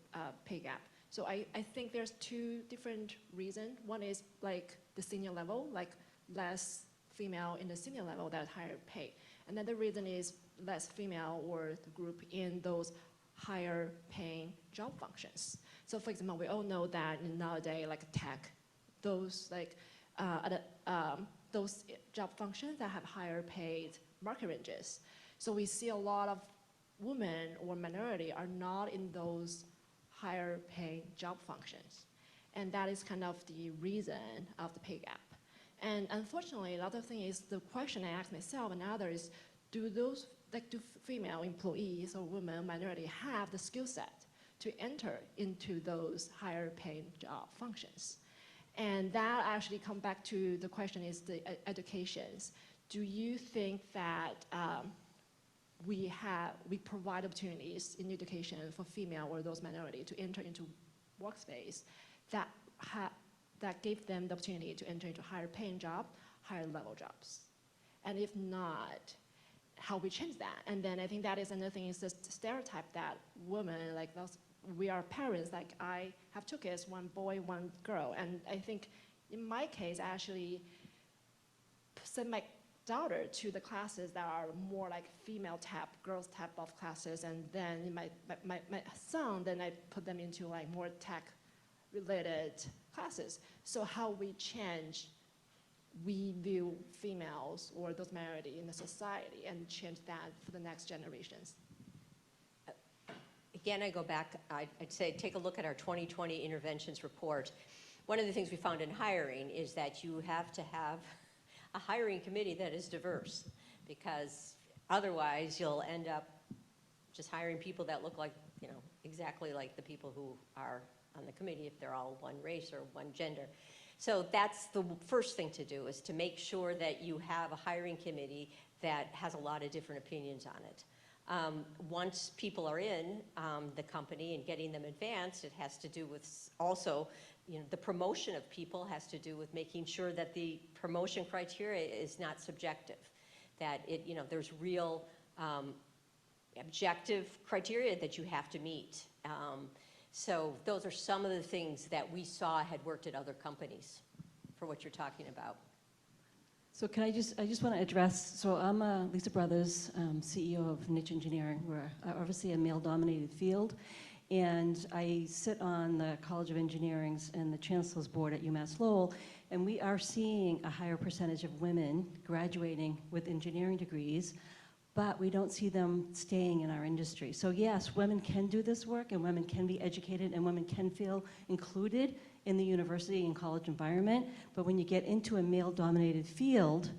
pay gap, so I think there's two different reasons. One is like the senior level, like less female in the senior level that higher pay. Another reason is less female or the group in those higher paying job functions. So for example, we all know that nowadays, like tech, those those job functions that have higher paid market ranges. So we see a lot of women or minority are not in those higher paying job functions. And that is kind of the reason of the pay gap. And unfortunately, another thing is the question I ask myself and others, do female employees or women minority have the skill set to enter into those higher paying job functions? And that actually comes back to the question is the educations. Do you think that we provide opportunities in education for female or those minority to enter into workspace that give them the opportunity to enter into higher paying job, higher level jobs? And if not, how we change that? And then I think that is another thing is the stereotype that women, like those, we are parents, like I have two kids, one boy, one girl, and I think in my case, I actually send my daughter to the classes that are more like female type, girls type of classes, and then in my son, then I put them into like more tech related classes. So how we change, we view females or those minority in the society and change that for the next generations. Again, I go back, I'd say take a look at our 2020 interventions report. One of the things we found in hiring is that you have to have a hiring committee that is diverse, because otherwise you'll end up just hiring people that look like, exactly like the people who are on the committee if they're all one race or one gender. So that's the first thing to do, is to make sure that you have a hiring committee that has a lot of different opinions on it. Once people are in the company and getting them advanced, it has to do with also, the promotion of people has to do with making sure that the promotion criteria is not subjective, that there's real objective criteria that you have to meet. So those are some of the things that we saw had worked at other companies for what you're talking about. So I just want to address, so I'm Lisa Brothers, CEO of Niche Engineering. We're obviously a male-dominated field, and I sit on the College of Engineering's and the Chancellor's Board at UMass Lowell, and we are seeing a higher percentage of women graduating with engineering degrees, but we don't see them staying in our industry. So yes, women can do this work, and women can be educated, and women can feel included in the university and college environment, but when you get into a male-dominated field,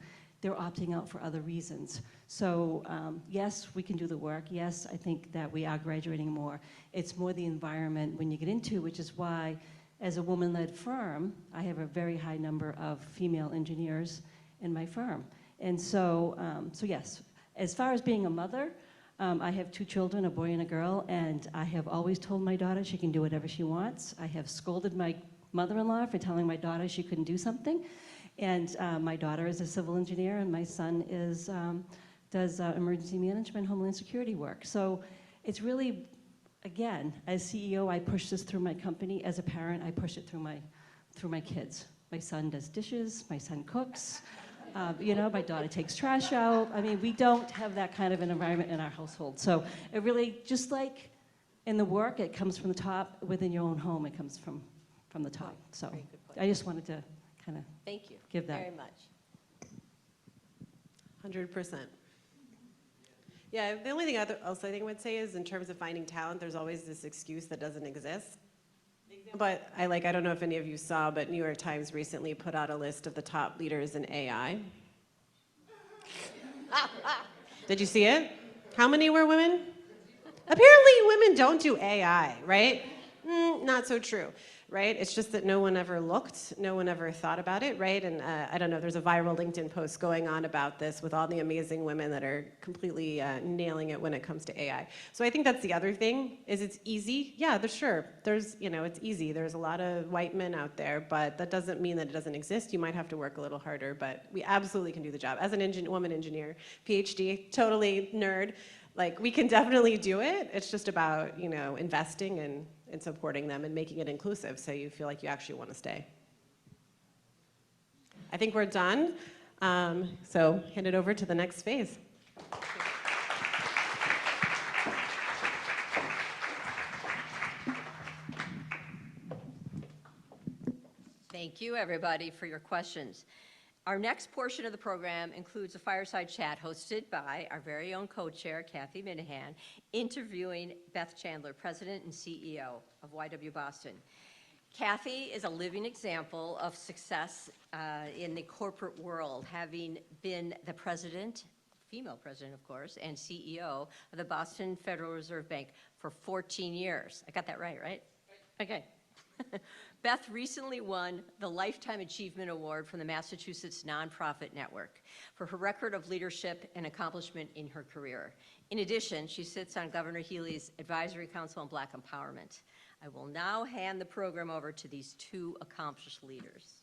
they're opting out for other reasons. So yes, we can do the work. Yes, I think that we are graduating more. It's more the environment when you get into, which is why, as a woman-led firm, I have a very high number of female engineers in my firm. And so, so yes, as far as being a mother, I have 2 children, a boy and a girl, and I have always told my daughter she can do whatever she wants. I have scolded my mother-in-law for telling my daughter she couldn't do something. And my daughter is a civil engineer, and my son does emergency management, homeland security work. So it's really, again, as CEO, I push this through my company. As a parent, I push it through my kids. My son does dishes, my son cooks. My daughter takes trash out. I mean, we don't have that kind of an environment in our household. So it really, just like in the work, it comes from the top. Within your own home, it comes from the top. So I just wanted to kind of thank you give that. very much. 100%. Yeah, the only thing else I think I would say is in terms of finding talent, there's always this excuse that doesn't exist. But I don't know if any of you saw, but New York Times recently put out a list of the top leaders in AI. Did you see it? How many were women? Apparently women don't do AI, right? Not so true, right? It's just that no one ever looked, no one ever thought about it, right? And I don't know, there's a viral LinkedIn post going on about this with all the amazing women that are completely nailing it when it comes to AI. So I think that's the other thing, is it's easy. Yeah, sure, there's, it's easy. There's a lot of white men out there, but that doesn't mean that it doesn't exist. You might have to work a little harder, but we absolutely can do the job. As an woman engineer, PhD, totally nerd, we can definitely do it. It's just about, investing and supporting them and making it inclusive so you feel like you actually want to stay. I think we're done. So hand it over to the next phase. Thank you, everybody, for your questions. Our next portion of the program includes a fireside chat hosted by our very own co-chair, Kathy Minahan, interviewing Beth Chandler, President and CEO of YW Boston. Kathy is a living example of success in the corporate world, having been the president, female president, of course, and CEO of the Boston Federal Reserve Bank for 14 years. I got that right? Okay. Beth recently won the Lifetime Achievement Award from the Massachusetts Nonprofit Network for her record of leadership and accomplishment in her career. In addition, she sits on Governor Healy's Advisory Council on Black Empowerment. I will now hand the program over to these 2 accomplished leaders.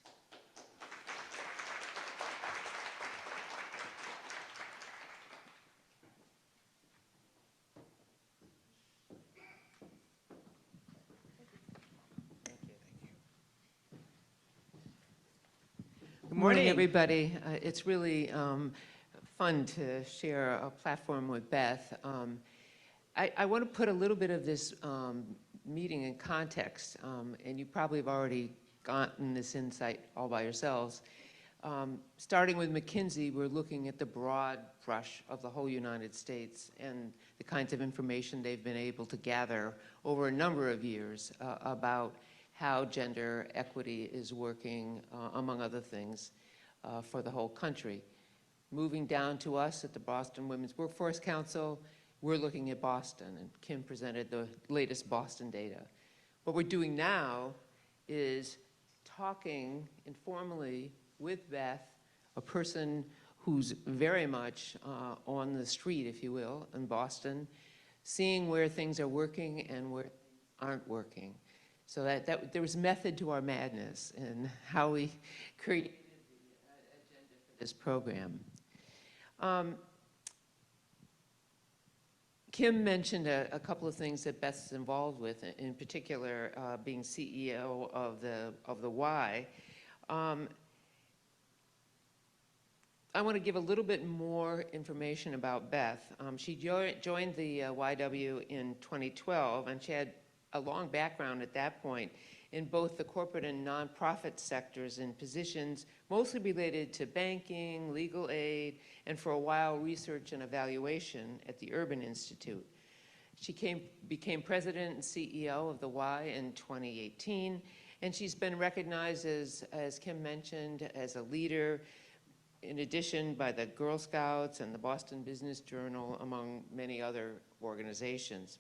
Good morning, everybody. It's really fun to share a platform with Beth. I want to put a little bit of this meeting in context, and you probably have already gotten this insight all by yourselves. Starting with McKinsey, we're looking at the broad brush of the whole United States and the kinds of information they've been able to gather over a number of years about how gender equity is working, among other things, for the whole country. Moving down to us at the Boston Women's Workforce Council, we're looking at Boston, and Kim presented the latest Boston data. What we're doing now is talking informally with Beth, a person who's very much on the street, if you will, in Boston, seeing where things are working and where aren't working. So that there was method to our madness in how we created the agenda for this program. Kim mentioned a couple of things that Beth's involved with, in particular being CEO of the Y. I want to give a little bit more information about Beth. She joined the YW in 2012, and she had a long background at that point in both the corporate and nonprofit sectors in positions mostly related to banking, legal aid, and for a while research and evaluation at the Urban Institute. She became president and CEO of the Y in 2018, and she's been recognized as Kim mentioned, as a leader, in addition by the Girl Scouts and the Boston Business Journal, among many other organizations.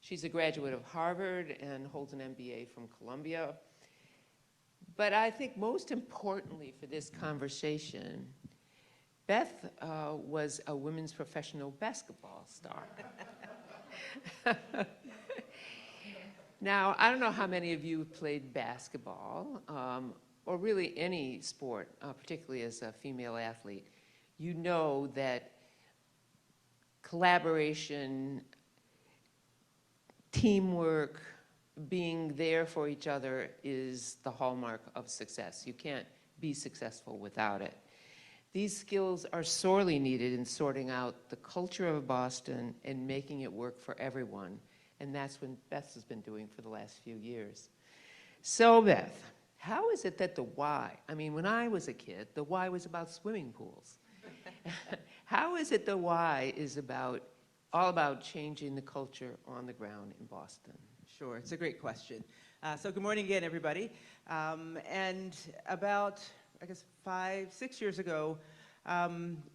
She's a graduate of Harvard and holds an MBA from Columbia. But I think most importantly for this conversation, Beth was a women's professional basketball star. Now, I don't know how many of you have played basketball, or really any sport, particularly as a female athlete. You know that collaboration, teamwork, being there for each other is the hallmark of success. You can't be successful without it. These skills are sorely needed in sorting out the culture of Boston and making it work for everyone. And that's what Beth has been doing for the last few years. So Beth, how is it that the Y, I mean, when I was a kid, the Y was about swimming pools. How is it the Y is all about changing the culture on the ground in Boston? Sure, it's a great question. So good morning again, everybody. And about, I guess, 5-6 years ago,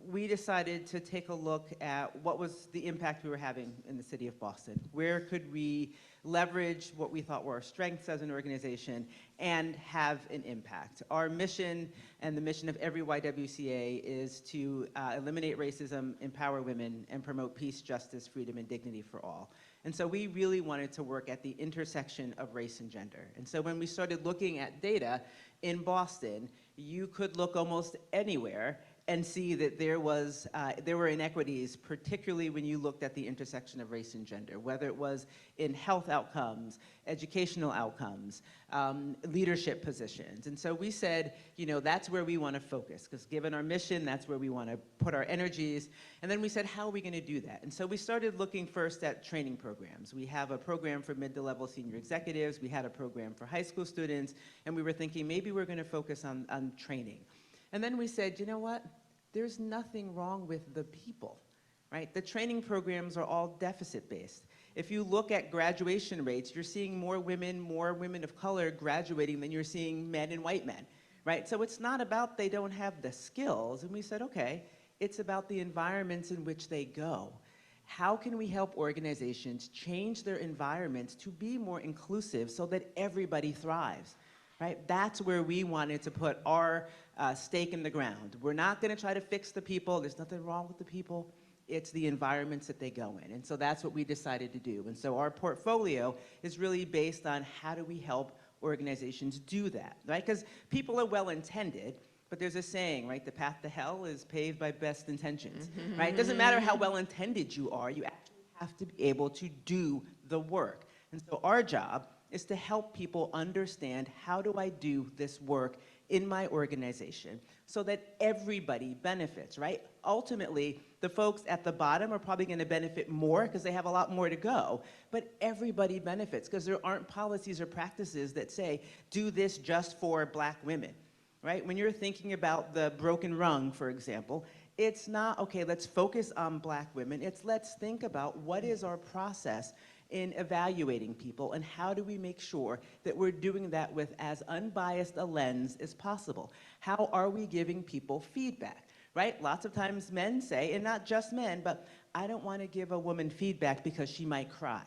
we decided to take a look at what was the impact we were having in the city of Boston. Where could we leverage what we thought were our strengths as an organization and have an impact? Our mission and the mission of every YWCA is to eliminate racism, empower women, and promote peace, justice, freedom, and dignity for all. And so we really wanted to work at the intersection of race and gender. And so when we started looking at data in Boston, you could look almost anywhere and see that there were inequities, particularly when you looked at the intersection of race and gender, whether it was in health outcomes, educational outcomes, leadership positions. And so we said, you know, that's where we want to focus, because given our mission, that's where we want to put our energies. And then we said, how are we going to do that? And so we started looking first at training programs. We have a program for mid-to-level senior executives. We had a program for high school students. And we were thinking, maybe we're going to focus on training. And then we said, you know what? There's nothing wrong with the people, right? The training programs are all deficit-based. If you look at graduation rates, you're seeing more women of color graduating than you're seeing men and white men, right? So it's not about they don't have the skills. And we said, okay, it's about the environments in which they go. How can we help organizations change their environments to be more inclusive so that everybody thrives? Right? That's where we wanted to put our stake in the ground. We're not going to try to fix the people. There's nothing wrong with the people. It's the environments that they go in. And so that's what we decided to do. And so our portfolio is really based on how do we help organizations do that, right? Because people are well-intended, but there's a saying, right? The path to hell is paved by best intentions, right? It doesn't matter how well-intended you are. You actually have to be able to do the work. And so our job is to help people understand, how do I do this work in my organization so that everybody benefits, right? Ultimately, the folks at the bottom are probably going to benefit more because they have a lot more to go, but everybody benefits because there aren't policies or practices that say, do this just for Black women, right? When you're thinking about the broken rung, for example, it's not, okay, let's focus on Black women. It's let's think about what is our process in evaluating people, and how do we make sure that we're doing that with as unbiased a lens as possible? How are we giving people feedback, right? Lots of times men say, and not just men, but I don't want to give a woman feedback because she might cry.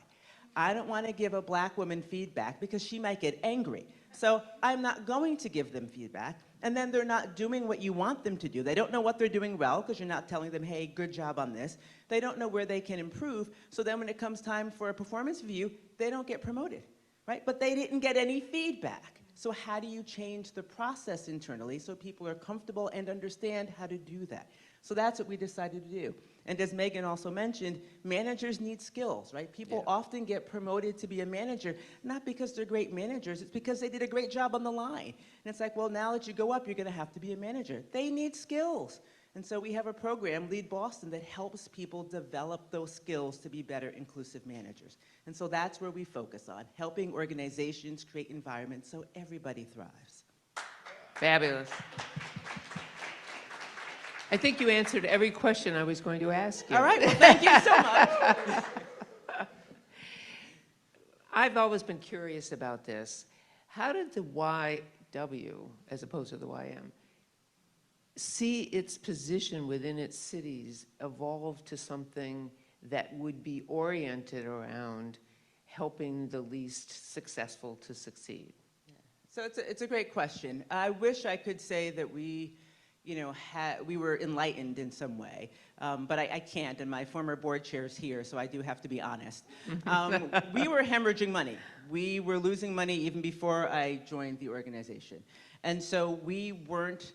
I don't want to give a Black woman feedback because she might get angry. So I'm not going to give them feedback. and then they're not doing what you want them to do. They don't know what they're doing well because you're not telling them, hey, good job on this. They don't know where they can improve. So then when it comes time for a performance review, they don't get promoted, right? But they didn't get any feedback. So how do you change the process internally so people are comfortable and understand how to do that? So that's what we decided to do. And as Megan also mentioned, managers need skills, right? People often get promoted to be a manager, not because they're great managers, it's because they did a great job on the line. And it's like, well, now that you go up, you're gonna have to be a manager. They need skills. And so we have a program, Lead Boston, that helps people develop those skills to be better inclusive managers. And so that's where we focus on, helping organizations create environments so everybody thrives. Fabulous. I think you answered every question I was going to ask you. All right, well, thank you so much. I've always been curious about this. How did the YW, as opposed to the YM, see its position within its cities evolve to something that would be oriented around helping the least successful to succeed? So it's a great question. I wish I could say that we were enlightened in some way, but I can't, and my former board chair's here, so I do have to be honest. We were hemorrhaging money. We were losing money even before I joined the organization. And so we weren't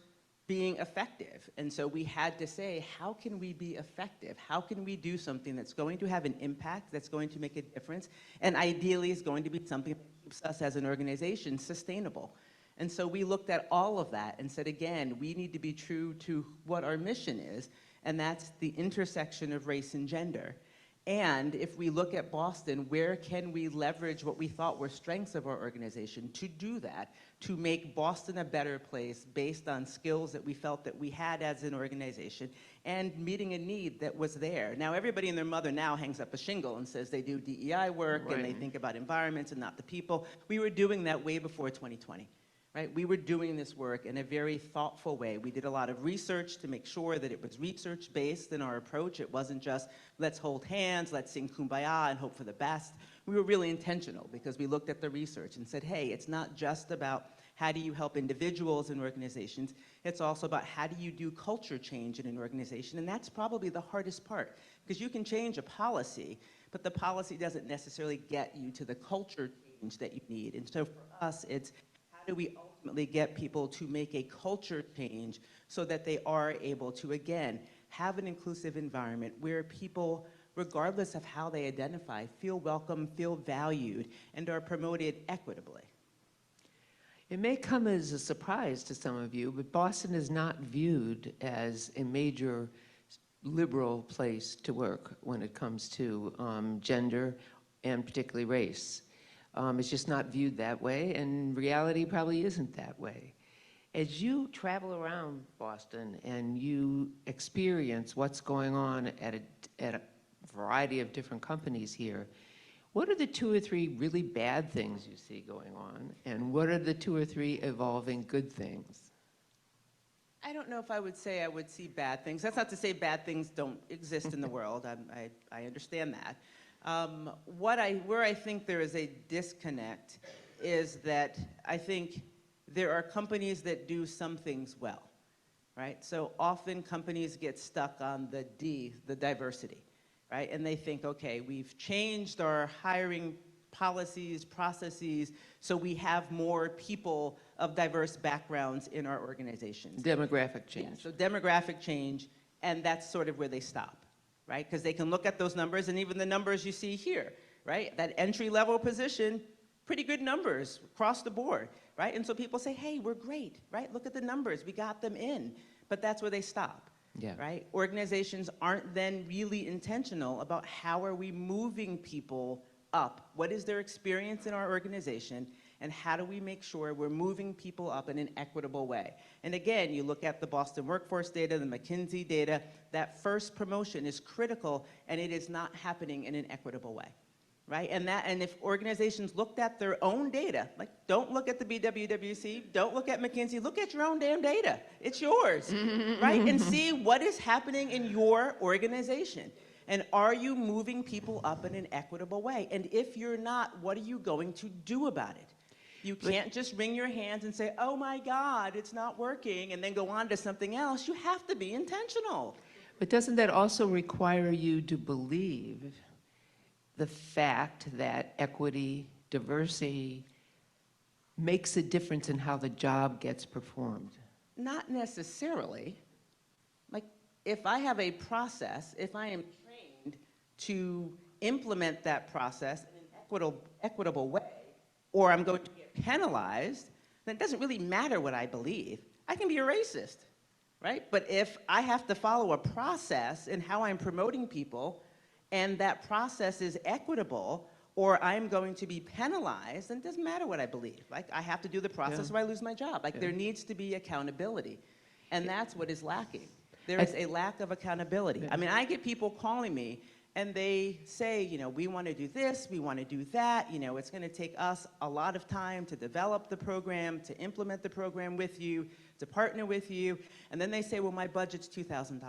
being effective. And so we had to say, how can we be effective? How can we do something that's going to have an impact, that's going to make a difference, and ideally is going to be something that keeps us as an organization sustainable? And so we looked at all of that and said, again, we need to be true to what our mission is, and that's the intersection of race and gender. And if we look at Boston, where can we leverage what we thought were strengths of our organization to do that, to make Boston a better place based on skills that we felt that we had as an organization and meeting a need that was there. Now, everybody and their mother now hangs up a shingle and says they do DEI work and they think about environments and not the people. We were doing that way before 2020. Right? We were doing this work in a very thoughtful way. We did a lot of research to make sure that it was research-based in our approach. It wasn't just, let's hold hands, let's sing Kumbaya and hope for the best. We were really intentional because we looked at the research and said, hey, it's not just about how do you help individuals and organizations, it's also about how do you do culture change in an organization, and that's probably the hardest part, because you can change a policy, but the policy doesn't necessarily get you to the culture change that you need. And so for us, it's how do we ultimately get people to make a culture change so that they are able to, again, have an inclusive environment where people, regardless of how they identify, feel welcome, feel valued, and are promoted equitably? It may come as a surprise to some of you, but Boston is not viewed as a major liberal place to work when it comes to gender and particularly race. It's just not viewed that way, and reality probably isn't that way. As you travel around Boston and you experience what's going on at a variety of different companies here, what are the 2 or 3 really bad things you see going on, and what are the 2 or 3 evolving good things? I don't know if I would say I would see bad things. That's not to say bad things don't exist in the world. I understand that. Where I think there is a disconnect is that I think there are companies that do some things well, right? So often companies get stuck on the D, the diversity, right? And they think, okay, we've changed our hiring policies, processes, so we have more people of diverse backgrounds in our organizations. Demographic change. Yeah, so demographic change, and that's sort of where they stop. Right? Because they can look at those numbers, and even the numbers you see here, right? That entry-level position, pretty good numbers across the board, right? And so people say, hey, we're great, right? Look at the numbers, we got them in. But that's where they stop, right? Organizations aren't then really intentional about how are we moving people up? What is their experience in our organization? And how do we make sure we're moving people up in an equitable way? And again, you look at the Boston workforce data, the McKinsey data, that first promotion is critical, and it is not happening in an equitable way, right? And if organizations looked at their own data, like don't look at the BWWC, don't look at McKinsey, look at your own damn data. It's yours, right? And see what is happening in your organization. And are you moving people up in an equitable way? And if you're not, what are you going to do about it? You can't just wring your hands and say, oh my God, it's not working, and then go on to something else. You have to be intentional. But doesn't that also require you to believe the fact that equity, diversity makes a difference in how the job gets performed? Not necessarily. Like, if I have a process, if I am trained to implement that process in an equitable way, or I'm going to get penalized, then it doesn't really matter what I believe. I can be a racist, right? But if I have to follow a process in how I'm promoting people, and that process is equitable, or I'm going to be penalized, then it doesn't matter what I believe. Like, I have to do the process or I lose my job. Like, there needs to be accountability. And that's what is lacking. There is a lack of accountability. I mean, I get people calling me, and they say, you know, we want to do this, we want to do that, you know, it's going to take us a lot of time to develop the program, to implement the program with you, to partner with you, and then they say, well, my budget's $2,000.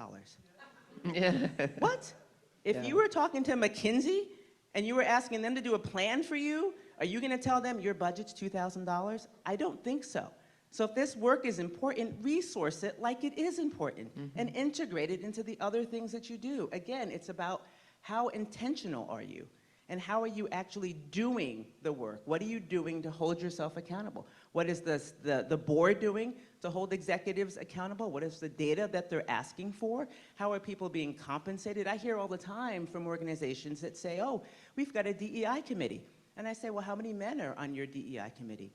Yeah. What? If you were talking to McKinsey and you were asking them to do a plan for you, are you going to tell them your budget's $2,000? I don't think so. So if this work is important, resource it like it is important and integrate it into the other things that you do. Again, it's about how intentional are you? And how are you actually doing the work? What are you doing to hold yourself accountable? What is the board doing to hold executives accountable? What is the data that they're asking for? How are people being compensated? I hear all the time from organizations that say, oh, we've got a DEI committee. And I say, well, how many men are on your DEI committee?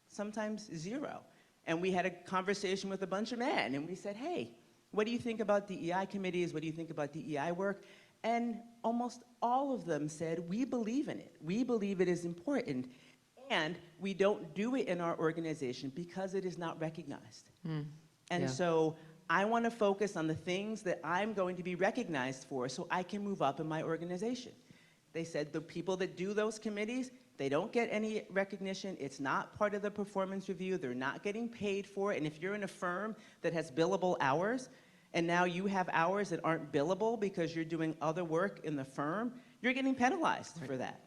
Sometimes 0. And we had a conversation with a bunch of men, and we said, hey, what do you think about DEI committees? What do you think about DEI work? And almost all of them said, we believe in it. We believe it is important. And we don't do it in our organization because it is not recognized. And so I want to focus on the things that I'm going to be recognized for so I can move up in my organization. They said the people that do those committees, they don't get any recognition. It's not part of the performance review. They're not getting paid for it. And if you're in a firm that has billable hours, and now you have hours that aren't billable because you're doing other work in the firm, you're getting penalized for that,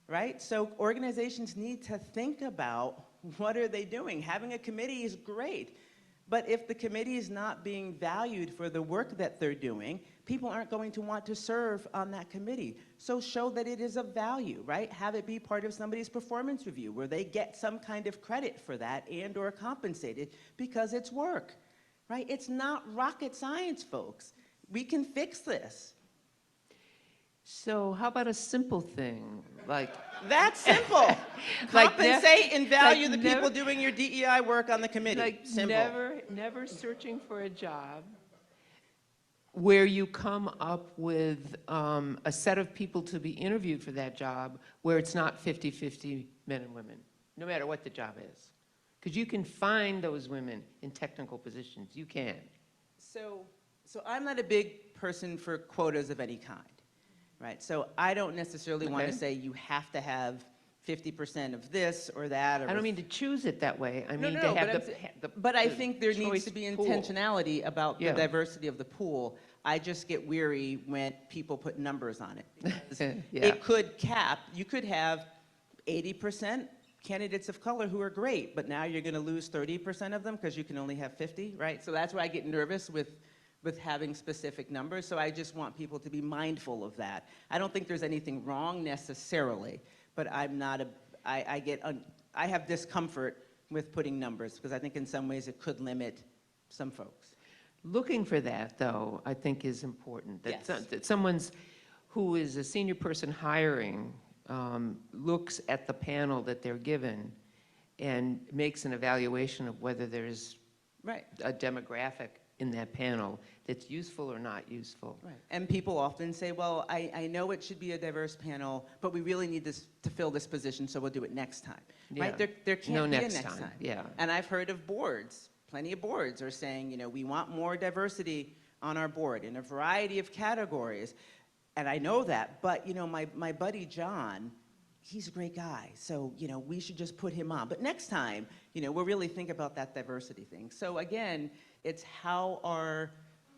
right? So organizations need to think about what are they doing. Having a committee is great, but if the committee is not being valued for the work that they're doing, people aren't going to want to serve on that committee. So show that it is of value, right? Have it be part of somebody's performance review where they get some kind of credit for that and or compensated because it's work. Right? It's not rocket science, folks. We can fix this. So how about a simple thing? Like that's simple. Like compensate and value like the people doing your DEI work on the committee. Like simple. never searching for a job where you come up with a set of people to be interviewed for that job where it's not 50-50 men and women, no matter what the job is. Because you can find those women in technical positions. You can. So I'm not a big person for quotas of any kind, right? So I don't necessarily want to say you have to have 50% of this or that. Or I don't mean to choose it that way. I mean no, to have but I think there needs to be intentionality about the Yeah. diversity of the pool. I just get weary when people put numbers on it. Because Yeah. it could cap, you could have 80% candidates of color who are great, but now you're going to lose 30% of them because you can only have 50, right? So that's why I get nervous with having specific numbers. So I just want people to be mindful of that. I don't think there's anything wrong necessarily, but I'm not I have discomfort with putting numbers because I think in some ways it could limit some folks. Looking for that, though, I think is important. That, Yes. that someone's who is a senior person hiring looks at the panel that they're given and makes an evaluation of whether there's a demographic in that panel that's useful or not useful. Right. And people often say, well, I know it should be a diverse panel, but we really need this to fill this position, so we'll do it next time. Yeah. Right? There can't No be next a next time. time. Yeah. And I've heard of boards, plenty of boards are saying, you know, we want more diversity on our board in a variety of categories. And I know that, but you know, my buddy John, he's a great guy, so you know, we should just put him on. But next time, you know, we'll really think about that diversity thing. So again, it's how are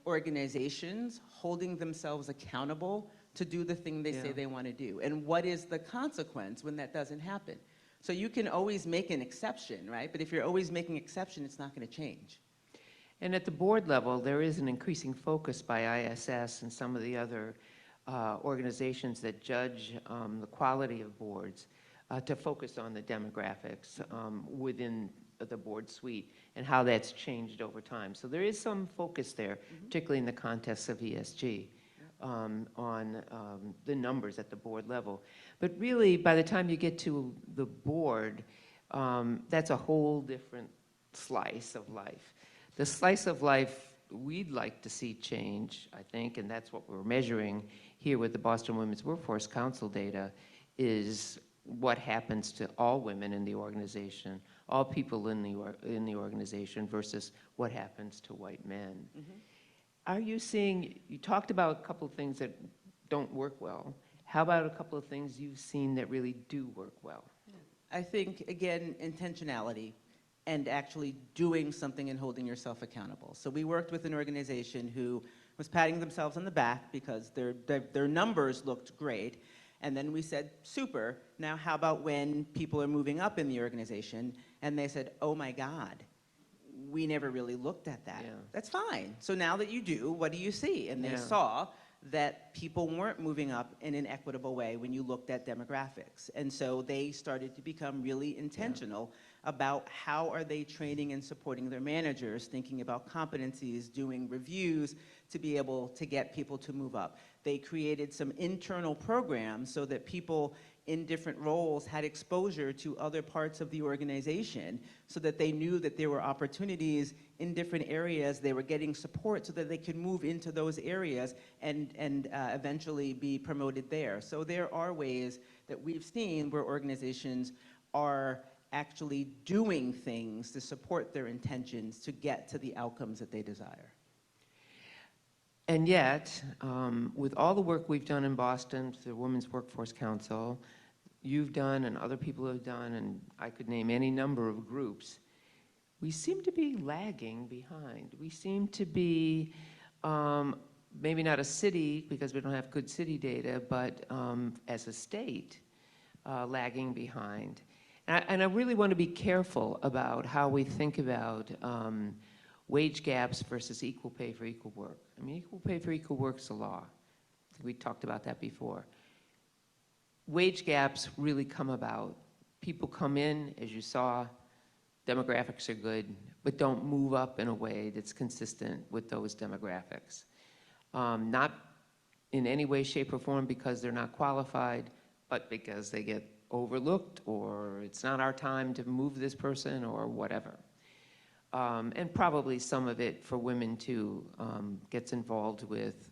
organizations holding themselves accountable to do the thing they say they want to do, and what is the consequence when that doesn't happen? So you can always make an exception, right? But if you're always making exception, it's not going to change. And at the board level, there is an increasing focus by ISS and some of the other organizations that judge the quality of boards to focus on the demographics within the board suite and how that's changed over time. So there is some focus there, particularly in the context of ESG, on the numbers at the board level. But really, by the time you get to the board, that's a whole different slice of life. The slice of life we'd like to see change, I think, and that's what we're measuring here with the Boston Women's Workforce Council data, is what happens to all women in the organization, all people in the organization versus what happens to white men. Are you seeing, you talked about a couple of things that don't work well. How about a couple of things you've seen that really do work well? I think, again, intentionality and actually doing something and holding yourself accountable. So we worked with an organization who was patting themselves on the back because their numbers looked great. And then we said, super, now how about when people are moving up in the organization? And they said, oh my God, we never really looked at that. Yeah. That's fine. So now that you do, what do you see? And they saw that people weren't moving up in an equitable way when you looked at demographics. And so they started to become really intentional about how are they training and supporting their managers, thinking about competencies, doing reviews to be able to get people to move up. They created some internal programs so that people in different roles had exposure to other parts of the organization so that they knew that there were opportunities in different areas. They were getting support so that they could move into those areas and eventually be promoted there. So there are ways that we've seen where organizations are actually doing things to support their intentions to get to the outcomes that they desire. And yet, with all the work we've done in Boston, the Women's Workforce Council, you've done and other people have done, and I could name any number of groups, we seem to be lagging behind. We seem to be, maybe not a city, because we don't have good city data, but as a state, lagging behind. And I really want to be careful about how we think about wage gaps versus equal pay for equal work. I mean, equal pay for equal work is a law. We talked about that before. Wage gaps really come about. People come in, as you saw, demographics are good, but don't move up in a way that's consistent with those demographics. Not in any way, shape, or form because they're not qualified, but because they get overlooked, or it's not our time to move this person, or whatever. And probably some of it for women too gets involved with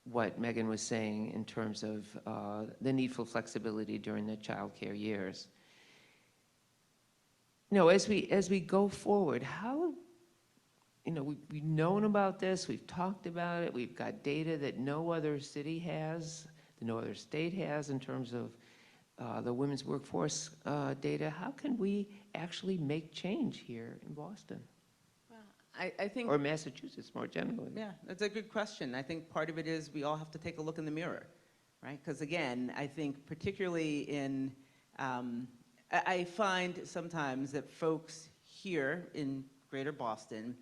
what Megan was saying in terms of the need for flexibility during the child care years. You know, as we go forward, how, you know, we've known about this, we've talked about it, we've got data that no other city has, that no other state has in terms of the women's workforce data. How can we actually make change here in Boston? Well, I think... Or Massachusetts, more generally. Yeah, that's a good question. I think part of it is we all have to take a look in the mirror, right? Because again, I think particularly in... I find sometimes that folks here in Greater Boston,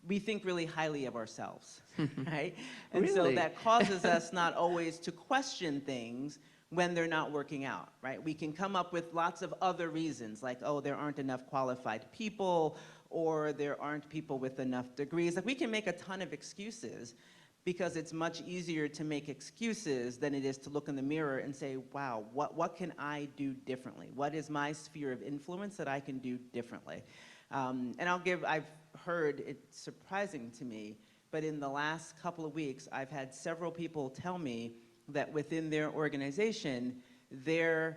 we think really highly of ourselves, right? And Really? so that causes us not always to question things when they're not working out, right? We can come up with lots of other reasons, like, oh, there aren't enough qualified people, or there aren't people with enough degrees. Like, we can make a ton of excuses because it's much easier to make excuses than it is to look in the mirror and say, wow, what can I do differently? What is my sphere of influence that I can do differently? And I've heard, it's surprising to me, but in the last couple of weeks, I've had several people tell me that within their organization, the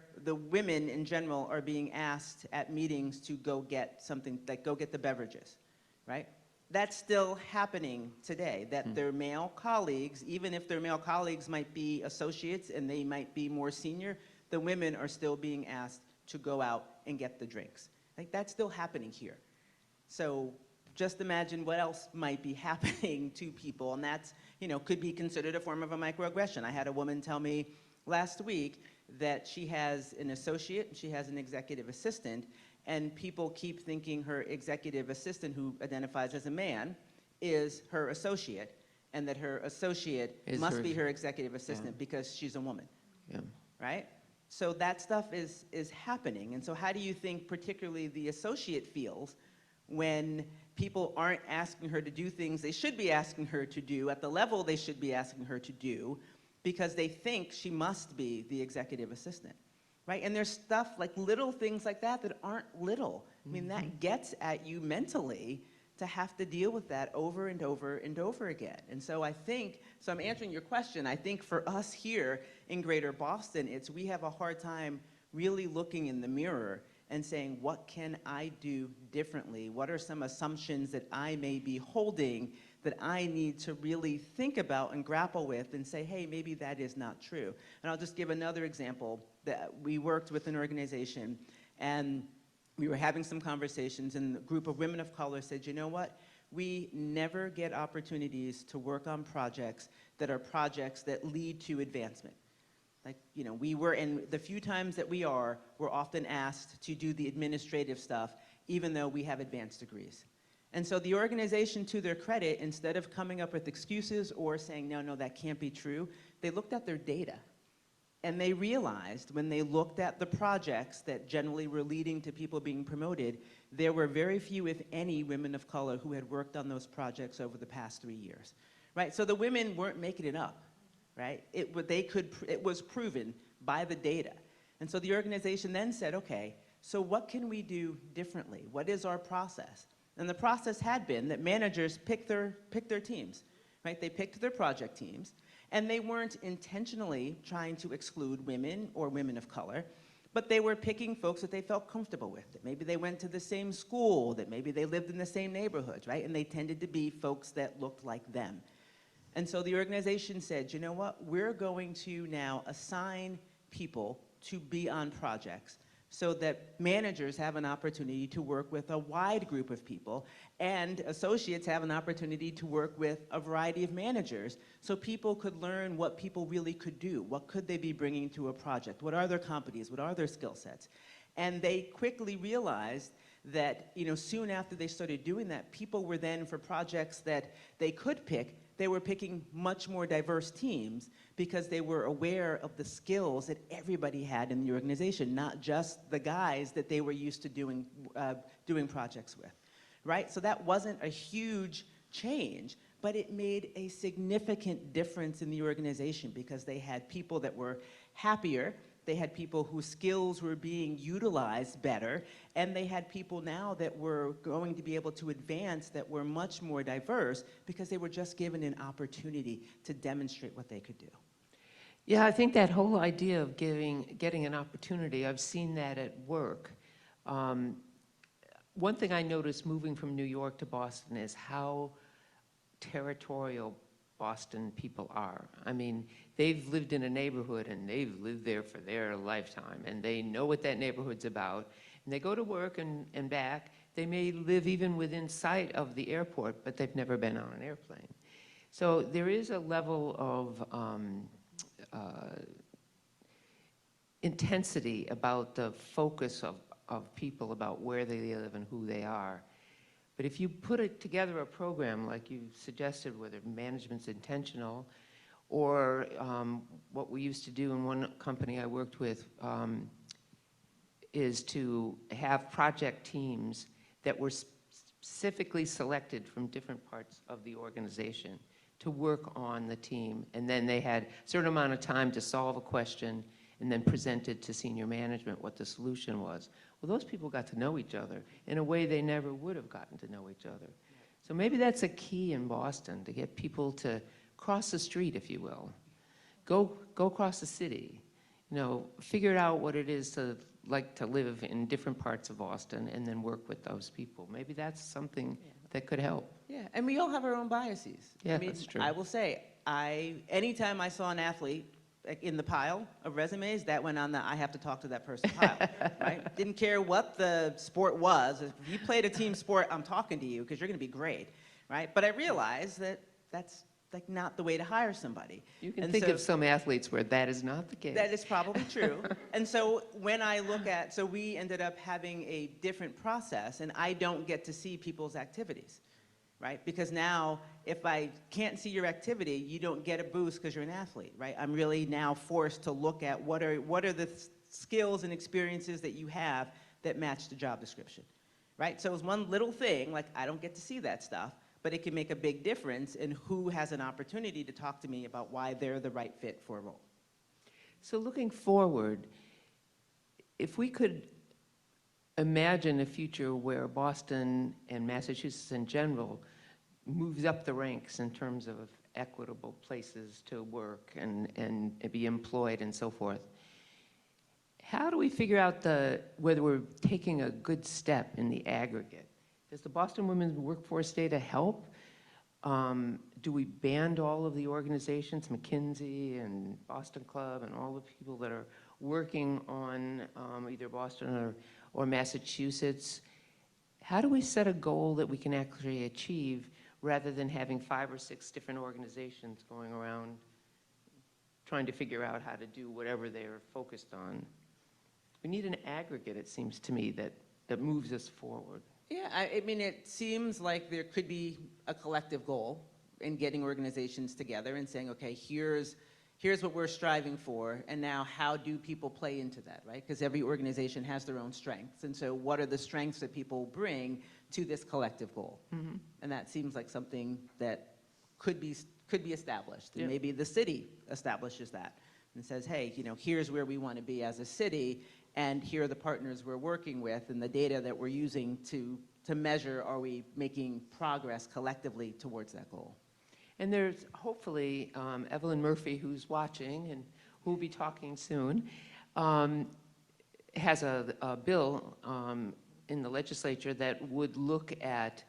women in general are being asked at meetings to go get something, like go get the beverages, right? That's still happening today, that their male colleagues, even if their male colleagues might be associates and they might be more senior, the women are still being asked to go out and get the drinks. Like, that's still happening here. So just imagine what else might be happening to people, and that's, you know, could be considered a form of a microaggression. I had a woman tell me last week that she has an associate, she has an executive assistant, and people keep thinking her executive assistant, who identifies as a man, is her associate, and that her associate must be her executive assistant because she's a woman, right? So that stuff is happening. And so how do you think particularly the associate feels when people aren't asking her to do things they should be asking her to do at the level they should be asking her to do because they think she must be the executive assistant, right? And there's stuff like little things like that that aren't little. I mean, that gets at you mentally to have to deal with that over and over and over again. And so I think, so I'm answering your question, I think for us here in Greater Boston, we have a hard time really looking in the mirror and saying, what can I do differently? What are some assumptions that I may be holding that I need to really think about and grapple with and say, hey, maybe that is not true. And I'll just give another example. That we worked with an organization, and we were having some conversations, and a group of women of color said, you know what? We never get opportunities to work on projects that are projects that lead to advancement. Like, you know, and the few times that we're often asked to do the administrative stuff, even though we have advanced degrees. And so the organization, to their credit, instead of coming up with excuses or saying, no, that can't be true, they looked at their data. And they realized when they looked at the projects that generally were leading to people being promoted, there were very few, if any, women of color who had worked on those projects over the past 3 years, right? So the women weren't making it up, right? It was proven by the data. And so the organization then said, okay, so what can we do differently? What is our process? And the process had been that managers pick their teams, right? They picked their project teams, and they weren't intentionally trying to exclude women or women of color, but they were picking folks that they felt comfortable with, that maybe they went to the same school, that maybe they lived in the same neighborhoods, right? And they tended to be folks that looked like them. And so the organization said, you know what? We're going to now assign people to be on projects so that managers have an opportunity to work with a wide group of people, and associates have an opportunity to work with a variety of managers, so people could learn what people really could do. What could they be bringing to a project? What are their competencies? What are their skill sets? And they quickly realized that, you know, soon after they started doing that, people were then, for projects that they could pick, they were picking much more diverse teams because they were aware of the skills that everybody had in the organization, not just the guys that they were used to doing projects with, right? So that wasn't a huge change, but it made a significant difference in the organization because they had people that were happier, they had people whose skills were being utilized better, and they had people now that were going to be able to advance that were much more diverse because they were just given an opportunity to demonstrate what they could do. Yeah, I think that whole idea of getting an opportunity, I've seen that at work. One thing I noticed moving from New York to Boston is how territorial Boston people are. I mean, they've lived in a neighborhood and they've lived there for their lifetime, and they know what that neighborhood's about, and they go to work and back. They may live even within sight of the airport, but they've never been on an airplane. So there is a level of intensity about the focus of people about where they live and who they are. But if you put together a program like you suggested, whether management's intentional, or what we used to do in one company I worked with is to have project teams that were specifically selected from different parts of the organization to work on the team. And then they had a certain amount of time to solve a question and then presented to senior management what the solution was. Well, those people got to know each other in a way they never would have gotten to know each other. So maybe that's a key in Boston, to get people to cross the street, if you will. Go across the city. You know, figure out what it is to like to live in different parts of Boston and then work with those people. Maybe that's something that could help. Yeah, and we all have our own biases. Yeah, I mean, that's true. I will say, anytime I saw an athlete in the pile of resumes, that went on the I have to talk to that person pile, right? Didn't care what the sport was. If you played a team sport, I'm talking to you because you're going to be great, right? But I realized that that's like not the way to hire somebody. You can And think so- of some athletes where that is not the case. That is probably true. And so when I look at, so we ended up having a different process, and I don't get to see people's activities, right? Because now, if I can't see your activity, you don't get a boost because you're an athlete, right? I'm really now forced to look at what are the skills and experiences that you have that match the job description, right? So it's one little thing, like I don't get to see that stuff, but it can make a big difference in who has an opportunity to talk to me about why they're the right fit for a role. So looking forward, if we could imagine a future where Boston and Massachusetts in general moves up the ranks in terms of equitable places to work and be employed and so forth, how do we figure out whether we're taking a good step in the aggregate? Does the Boston Women's Workforce Data help? Do we band all of the organizations, McKinsey and Boston Club and all the people that are working on either Boston or Massachusetts? How do we set a goal that we can actually achieve rather than having 5 or 6 different organizations going around trying to figure out how to do whatever they're focused on? We need an aggregate, it seems to me, that moves us forward. Yeah, I mean, it seems like there could be a collective goal in getting organizations together and saying, okay, here's what we're striving for, and now how do people play into that, right? Because every organization has their own strengths, and so what are the strengths that people bring to this collective goal? Mm-hmm. And that seems like something that could be established, and Yeah. maybe the city establishes that and says, hey, here's where we want to be as a city, and here are the partners we're working with and the data that we're using to measure, are we making progress collectively towards that goal? And there's hopefully Evelyn Murphy, who's watching and who will be talking soon, has a bill in the legislature that would look at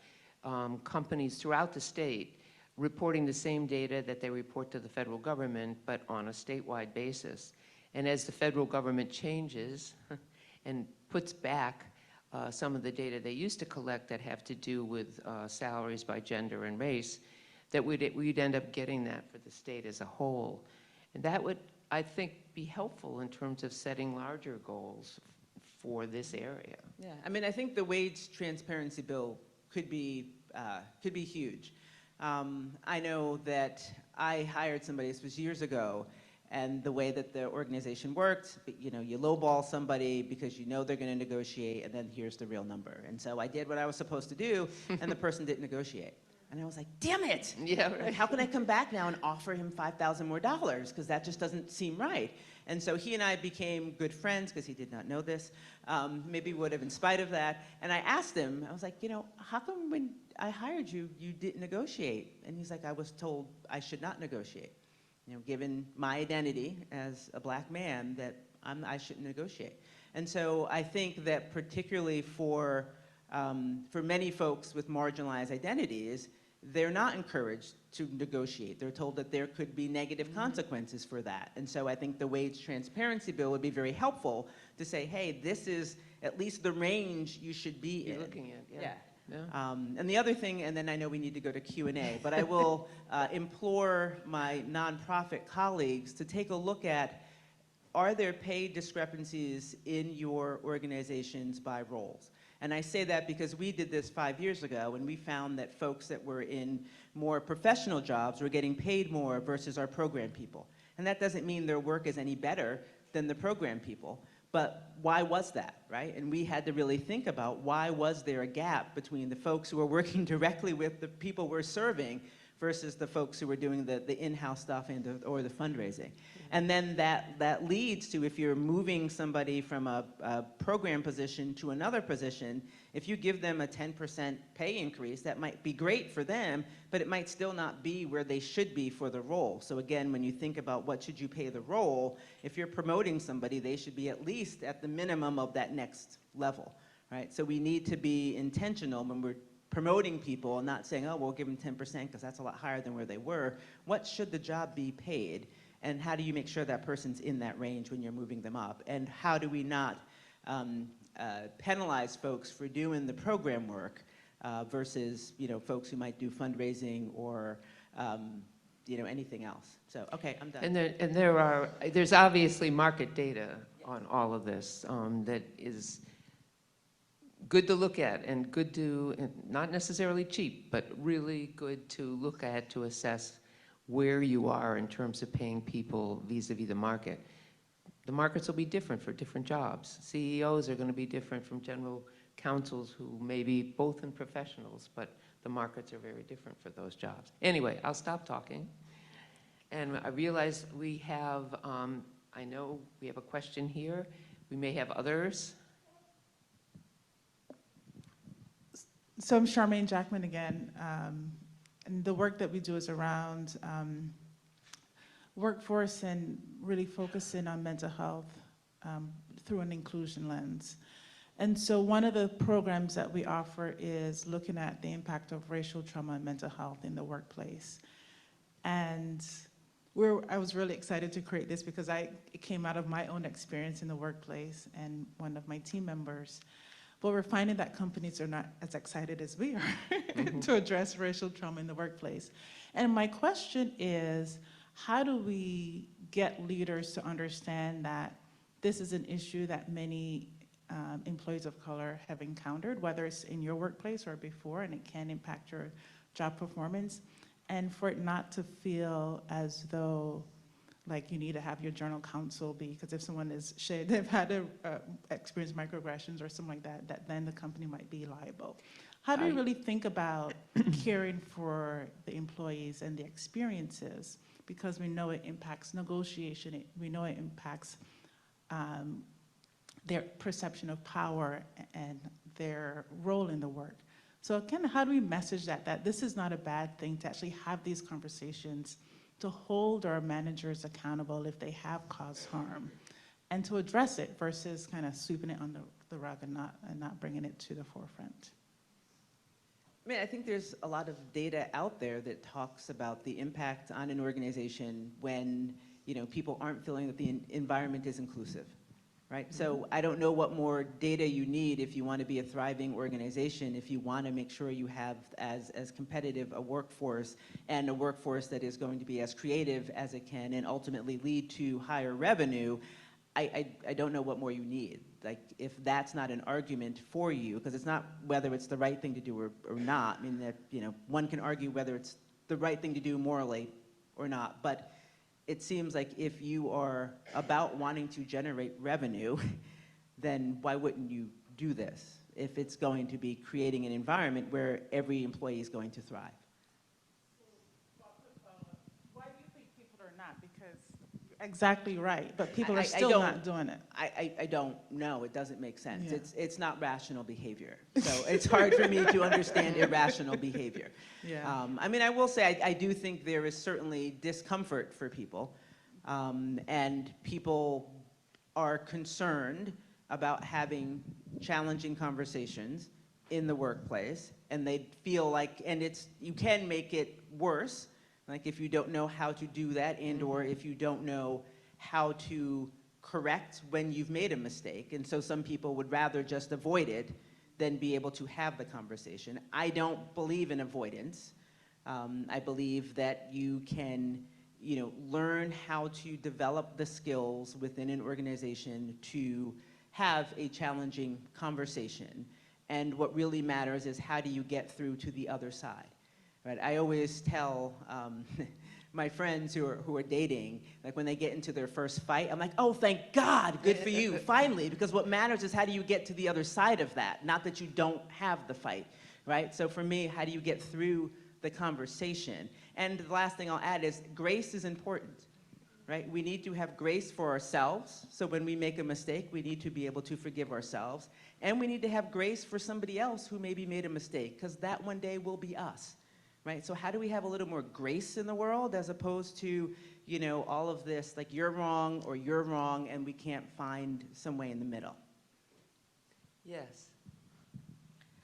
companies throughout the state reporting the same data that they report to the federal government, but on a statewide basis. And as the federal government changes and puts back some of the data they used to collect that have to do with salaries by gender and race, that we'd end up getting that for the state as a whole. And that would, I think, be helpful in terms of setting larger goals for this area. Yeah, I mean, I think the wage transparency bill could be huge. I know that I hired somebody, this was years ago, and the way that the organization worked, you lowball somebody because you know they're going to negotiate, and then here's the real number. And so I did what I was supposed to do, and the person didn't negotiate. And I was like, damn it! Yeah, right. Like, how can I come back now and offer him $5,000 more? Because that just doesn't seem right. And so he and I became good friends, because he did not know this. Maybe would have in spite of that. And I asked him, I was like, how come when I hired you, you didn't negotiate? And he's like, I was told I should not negotiate. Given my identity as a black man, that I shouldn't negotiate. And so I think that particularly for many folks with marginalized identities, they're not encouraged to negotiate. They're told that there could be negative consequences for that. And so I think the wage transparency bill would be very helpful to say, hey, this is at least the range you should be in. Looking at, yeah. And the other thing, and then I know we need to go to Q&A, but I will implore my nonprofit colleagues to take a look at, are there pay discrepancies in your organizations by roles? And I say that because we did this 5 years ago, and we found that folks that were in more professional jobs were getting paid more versus our program people. And that doesn't mean their work is any better than the program people. But why was that, right? And we had to really think about, why was there a gap between the folks who were working directly with the people we're serving versus the folks who were doing the in-house stuff or the fundraising. And then that leads to, if you're moving somebody from a program position to another position, if you give them a 10% pay increase, that might be great for them, but it might still not be where they should be for the role. So again, when you think about what should you pay the role, if you're promoting somebody, they should be at least at the minimum of that next level, right? So we need to be intentional when we're promoting people and not saying, oh, we'll give them 10% because that's a lot higher than where they were. What should the job be paid? And how do you make sure that person's in that range when you're moving them up? And how do we not penalize folks for doing the program work versus folks who might do fundraising or anything else. So, okay, I'm done. And there's obviously market data on all of this that is good to look at and good to, and not necessarily cheap, but really good to look at to assess where you are in terms of paying people vis-a-vis the market. The markets will be different for different jobs. CEOs are going to be different from general counsels who may be both in professionals, but the markets are very different for those jobs. Anyway, I'll stop talking. And I realize we have, I know we have a question here. We may have others. So I'm Charmaine Jackman again. And the work that we do is around workforce and really focusing on mental health through an inclusion lens. And so one of the programs that we offer is looking at the impact of racial trauma and mental health in the workplace. And I was really excited to create this because it came out of my own experience in the workplace and one of my team members. But we're finding that companies are not as excited as we are to address racial trauma in the workplace. And my question is, how do we get leaders to understand that this is an issue that many employees of color have encountered, whether it's in your workplace or before, and it can impact your job performance, and for it not to feel as though like you need to have your general counsel be, because if someone is they've had to experience microaggressions or something like that, that then the company might be liable. How do you really think about caring for the employees and the experiences? Because we know it impacts negotiation, we know it impacts their perception of power and their role in the work. So how do we message that this is not a bad thing to actually have these conversations, to hold our managers accountable if they have caused harm, and to address it versus kind of sweeping it under the rug and not bringing it to the forefront? I mean, I think there's a lot of data out there that talks about the impact on an organization when people aren't feeling that the environment is inclusive, right? So I don't know what more data you need if you want to be a thriving organization, if you want to make sure you have as competitive a workforce and a workforce that is going to be as creative as it can and ultimately lead to higher revenue. I don't know what more you need. Like, if that's not an argument for you, because it's not whether it's the right thing to do or not. I mean, that one can argue whether it's the right thing to do morally or not, but it seems like if you are about wanting to generate revenue, then why wouldn't you do this if it's going to be creating an environment where every employee is going to thrive? Why do you think people are not? Because you're exactly right, but people are still not doing it. I don't know. It doesn't make sense. Yeah. It's not rational behavior. So it's hard for me to understand irrational behavior. Yeah. I mean, I will say I do think there is certainly discomfort for people, and people are concerned about having challenging conversations in the workplace, and they feel like, you can make it worse, like if you don't know how to do that and or if you don't know how to correct when you've made a mistake. And so some people would rather just avoid it than be able to have the conversation. I don't believe in avoidance. I believe that you can learn how to develop the skills within an organization to have a challenging conversation. And what really matters is how do you get through to the other side, right? I always tell my friends who are dating, like when they get into their first fight, I'm like, oh, thank God, good for you, finally, because what matters is how do you get to the other side of that, not that you don't have the fight, right? So for me, how do you get through the conversation? And the last thing I'll add is grace is important, right? We need to have grace for ourselves. So when we make a mistake, we need to be able to forgive ourselves. And we need to have grace for somebody else who maybe made a mistake, because that one day will be us, right? So how do we have a little more grace in the world as opposed to, all of this, like you're wrong and we can't find some way in the middle? Yes.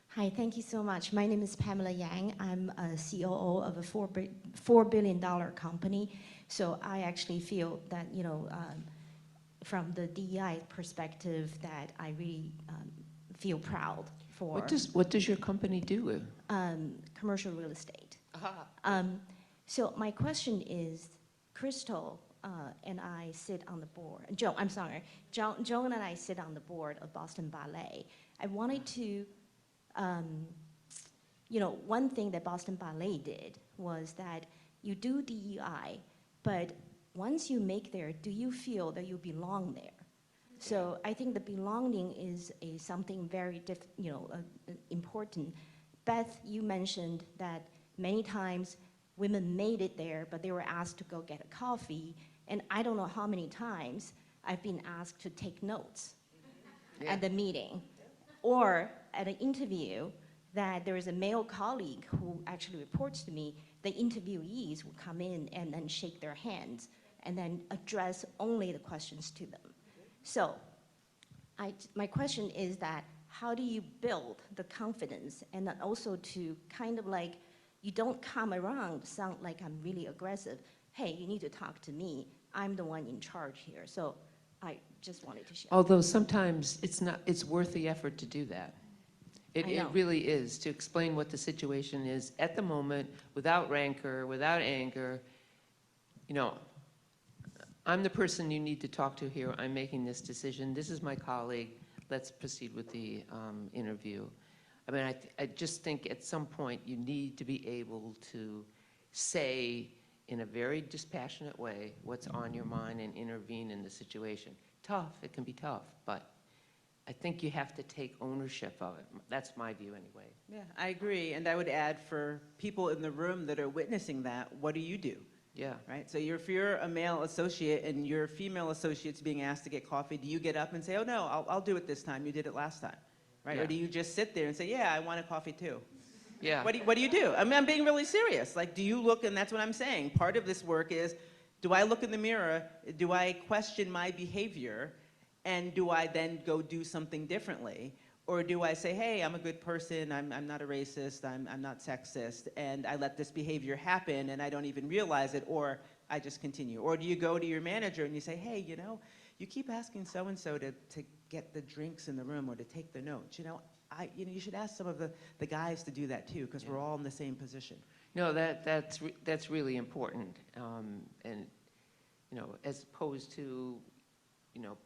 Hi, thank you so much. My name is Pamela Yang. I'm a COO of a $4 billion company. So I actually feel that, from the DEI perspective, that I really feel proud for. What does your company do? Commercial real estate. So my question is, Crystal and I sit on the board, Joan and I sit on the board of Boston Ballet. I wanted to, one thing that Boston Ballet did was that you do DEI, but once you make there, do you feel that you belong there? So I think the belonging is something very important. Beth, you mentioned that many times women made it there, but they were asked to go get a coffee, and I don't know how many times I've been asked to take notes at the meeting, or at an interview that there is a male colleague who actually reports to me, the interviewees will come in and then shake their hands and then address only the questions to them. So my question is that how do you build the confidence and then also to kind of like, you don't come around sound like I'm really aggressive. Hey, you need to talk to me. I'm the one in charge here. So I just wanted to share. Although sometimes it's worth the effort to do that. It really is, to explain what the situation is at the moment, without rancor, without anger. I'm the person you need to talk to here. I'm making this decision. This is my colleague. Let's proceed with the interview. I mean, I just think at some point you need to be able to say in a very dispassionate way what's on your mind and intervene in the situation. Tough, it can be tough, but I think you have to take ownership of it. That's my view anyway. Yeah, I agree. And I would add, for people in the room that are witnessing that, what do you do? Yeah. Right? So if you're a male associate and your female associate's being asked to get coffee, do you get up and say, oh no, I'll do it this time, you did it last time? Right? Yeah. Or do you just sit there and say, yeah, I want a coffee too? Yeah. What do you do? I mean, I'm being really serious. Like, do you look, and that's what I'm saying. Part of this work is, do I look in the mirror, do I question my behavior, and do I then go do something differently? Or do I say, hey, I'm a good person, I'm not a racist, I'm not sexist, and I let this behavior happen and I don't even realize it, or I just continue? Or do you go to your manager and you say, hey, you keep asking so-and-so to get the drinks in the room or to take the notes. You should ask some of the guys to do that too, because we're all in the same position. No, that's really important. And as opposed to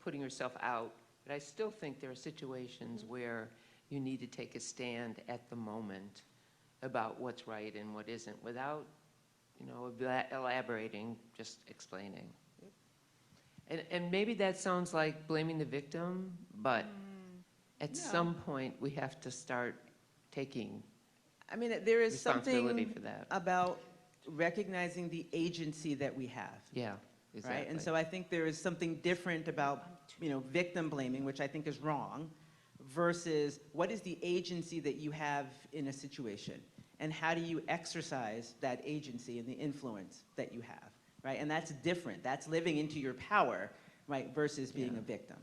putting yourself out. But I still think there are situations where you need to take a stand at the moment about what's right and what isn't without, elaborating, just explaining. And maybe that sounds like blaming the victim, but at some point we have to start taking there is responsibility something for that. about recognizing the agency that we have. Yeah. Exactly. Right? And so I think there is something different about, victim blaming, which I think is wrong, versus what is the agency that you have in a situation, and how do you exercise that agency and the influence that you have, right? And that's different. That's living into your power, right, versus being a victim.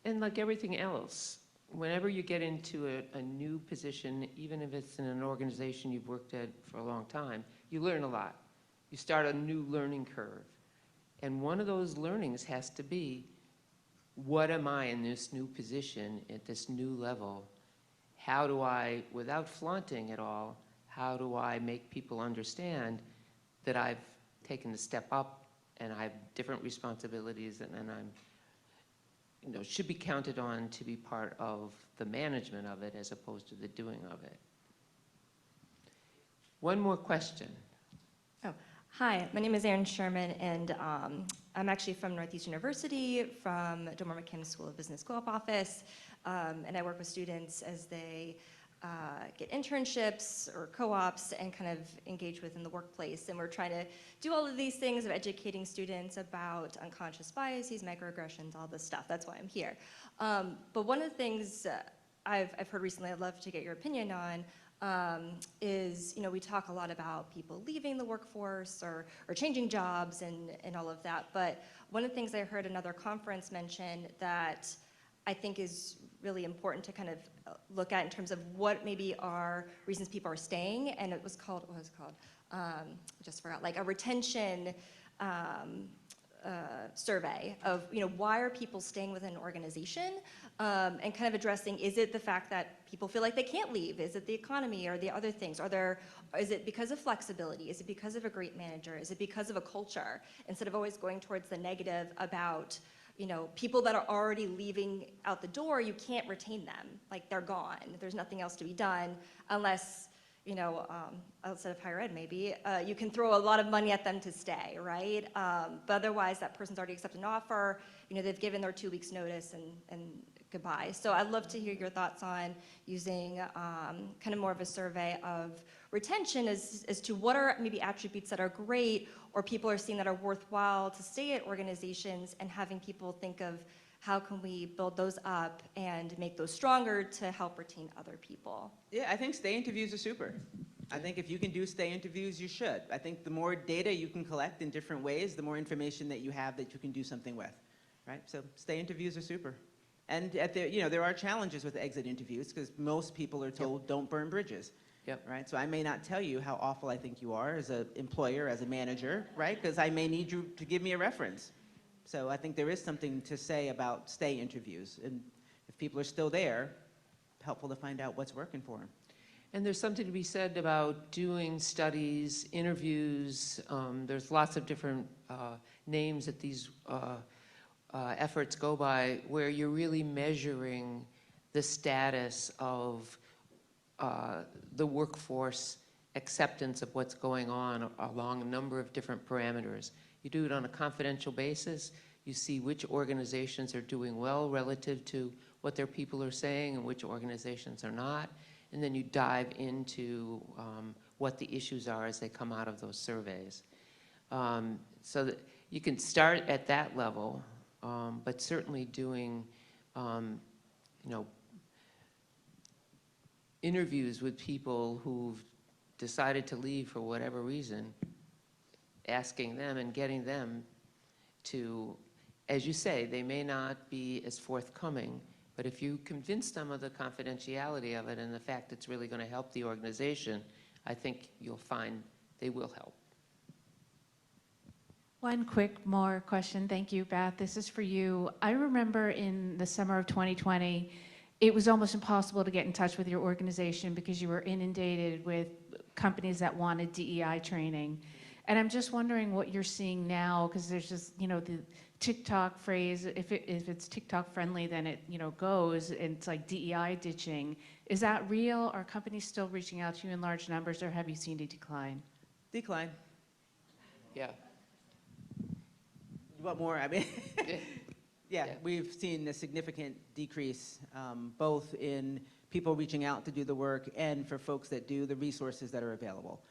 And like everything else, whenever you get into a new position, even if it's in an organization you've worked at for a long time, you learn a lot. You start a new learning curve. And one of those learnings has to be, what am I in this new position, at this new level? How do I, without flaunting at all, how do I make people understand that I've taken the step up and I have different responsibilities and I'm, should be counted on to be part of the management of it as opposed to the doing of it. One more question. Hi, my name is Erin Sherman, and I'm actually from Northeast University, from Delmore McKim School of Business Co-op office, and I work with students as they get internships or co-ops and kind of engage within the workplace. And we're trying to do all of these things of educating students about unconscious biases, microaggressions, all this stuff. That's why I'm here. But one of the things I've heard recently, I'd love to get your opinion on, is, we talk a lot about people leaving the workforce or changing jobs and all of that. But one of the things I heard another conference mention that I think is really important to kind of look at in terms of what maybe are reasons people are staying, and it was called, what was it called? I just forgot, like a retention survey of, why are people staying with an organization, and kind of addressing, is it the fact that people feel like they can't leave? Is it the economy or the other things? Is it because of flexibility? Is it because of a great manager? Is it because of a culture? Instead of always going towards the negative about, people that are already leaving out the door, you can't retain them. Like, they're gone. There's nothing else to be done unless, outside of higher ed maybe, you can throw a lot of money at them to stay, right? But otherwise, that person's already accepted an offer, they've given their 2 weeks notice and goodbye. So I'd love to hear your thoughts on using kind of more of a survey of retention as to what are maybe attributes that are great or people are seeing that are worthwhile to stay at organizations, and having people think of how can we build those up and make those stronger to help retain other people. Yeah, I think stay interviews are super. I think if you can do stay interviews, you should. I think the more data you can collect in different ways, the more information that you have that you can do something with, right? So stay interviews are super. And there are challenges with exit interviews because most people are told don't burn bridges. Yep. Right? So I may not tell you how awful I think you are as an employer, as a manager, right? Because I may need you to give me a reference. So I think there is something to say about stay interviews. And if people are still there, helpful to find out what's working for them. And there's something to be said about doing studies, interviews. There's lots of different names that these efforts go by where you're really measuring the status of the workforce acceptance of what's going on along a number of different parameters. You do it on a confidential basis. You see which organizations are doing well relative to what their people are saying and which organizations are not. And then you dive into what the issues are as they come out of those surveys. So that you can start at that level, but certainly doing, interviews with people who've decided to leave for whatever reason, asking them and getting them to, as you say, they may not be as forthcoming, but if you convince them of the confidentiality of it and the fact it's really going to help the organization, I think you'll find they will help. One quick more question. Thank you, Beth. This is for you. I remember in the summer of 2020, it was almost impossible to get in touch with your organization because you were inundated with companies that wanted DEI training. And I'm just wondering what you're seeing now, because there's just, the TikTok phrase, if it's TikTok friendly, then it, goes, and it's like DEI ditching. Is that real? Are companies still reaching out to you in large numbers, or have you seen a decline? Decline. Yeah. What more? I mean, yeah, we've seen a significant decrease, both in people reaching out to do the work and for folks that do, the resources that are available.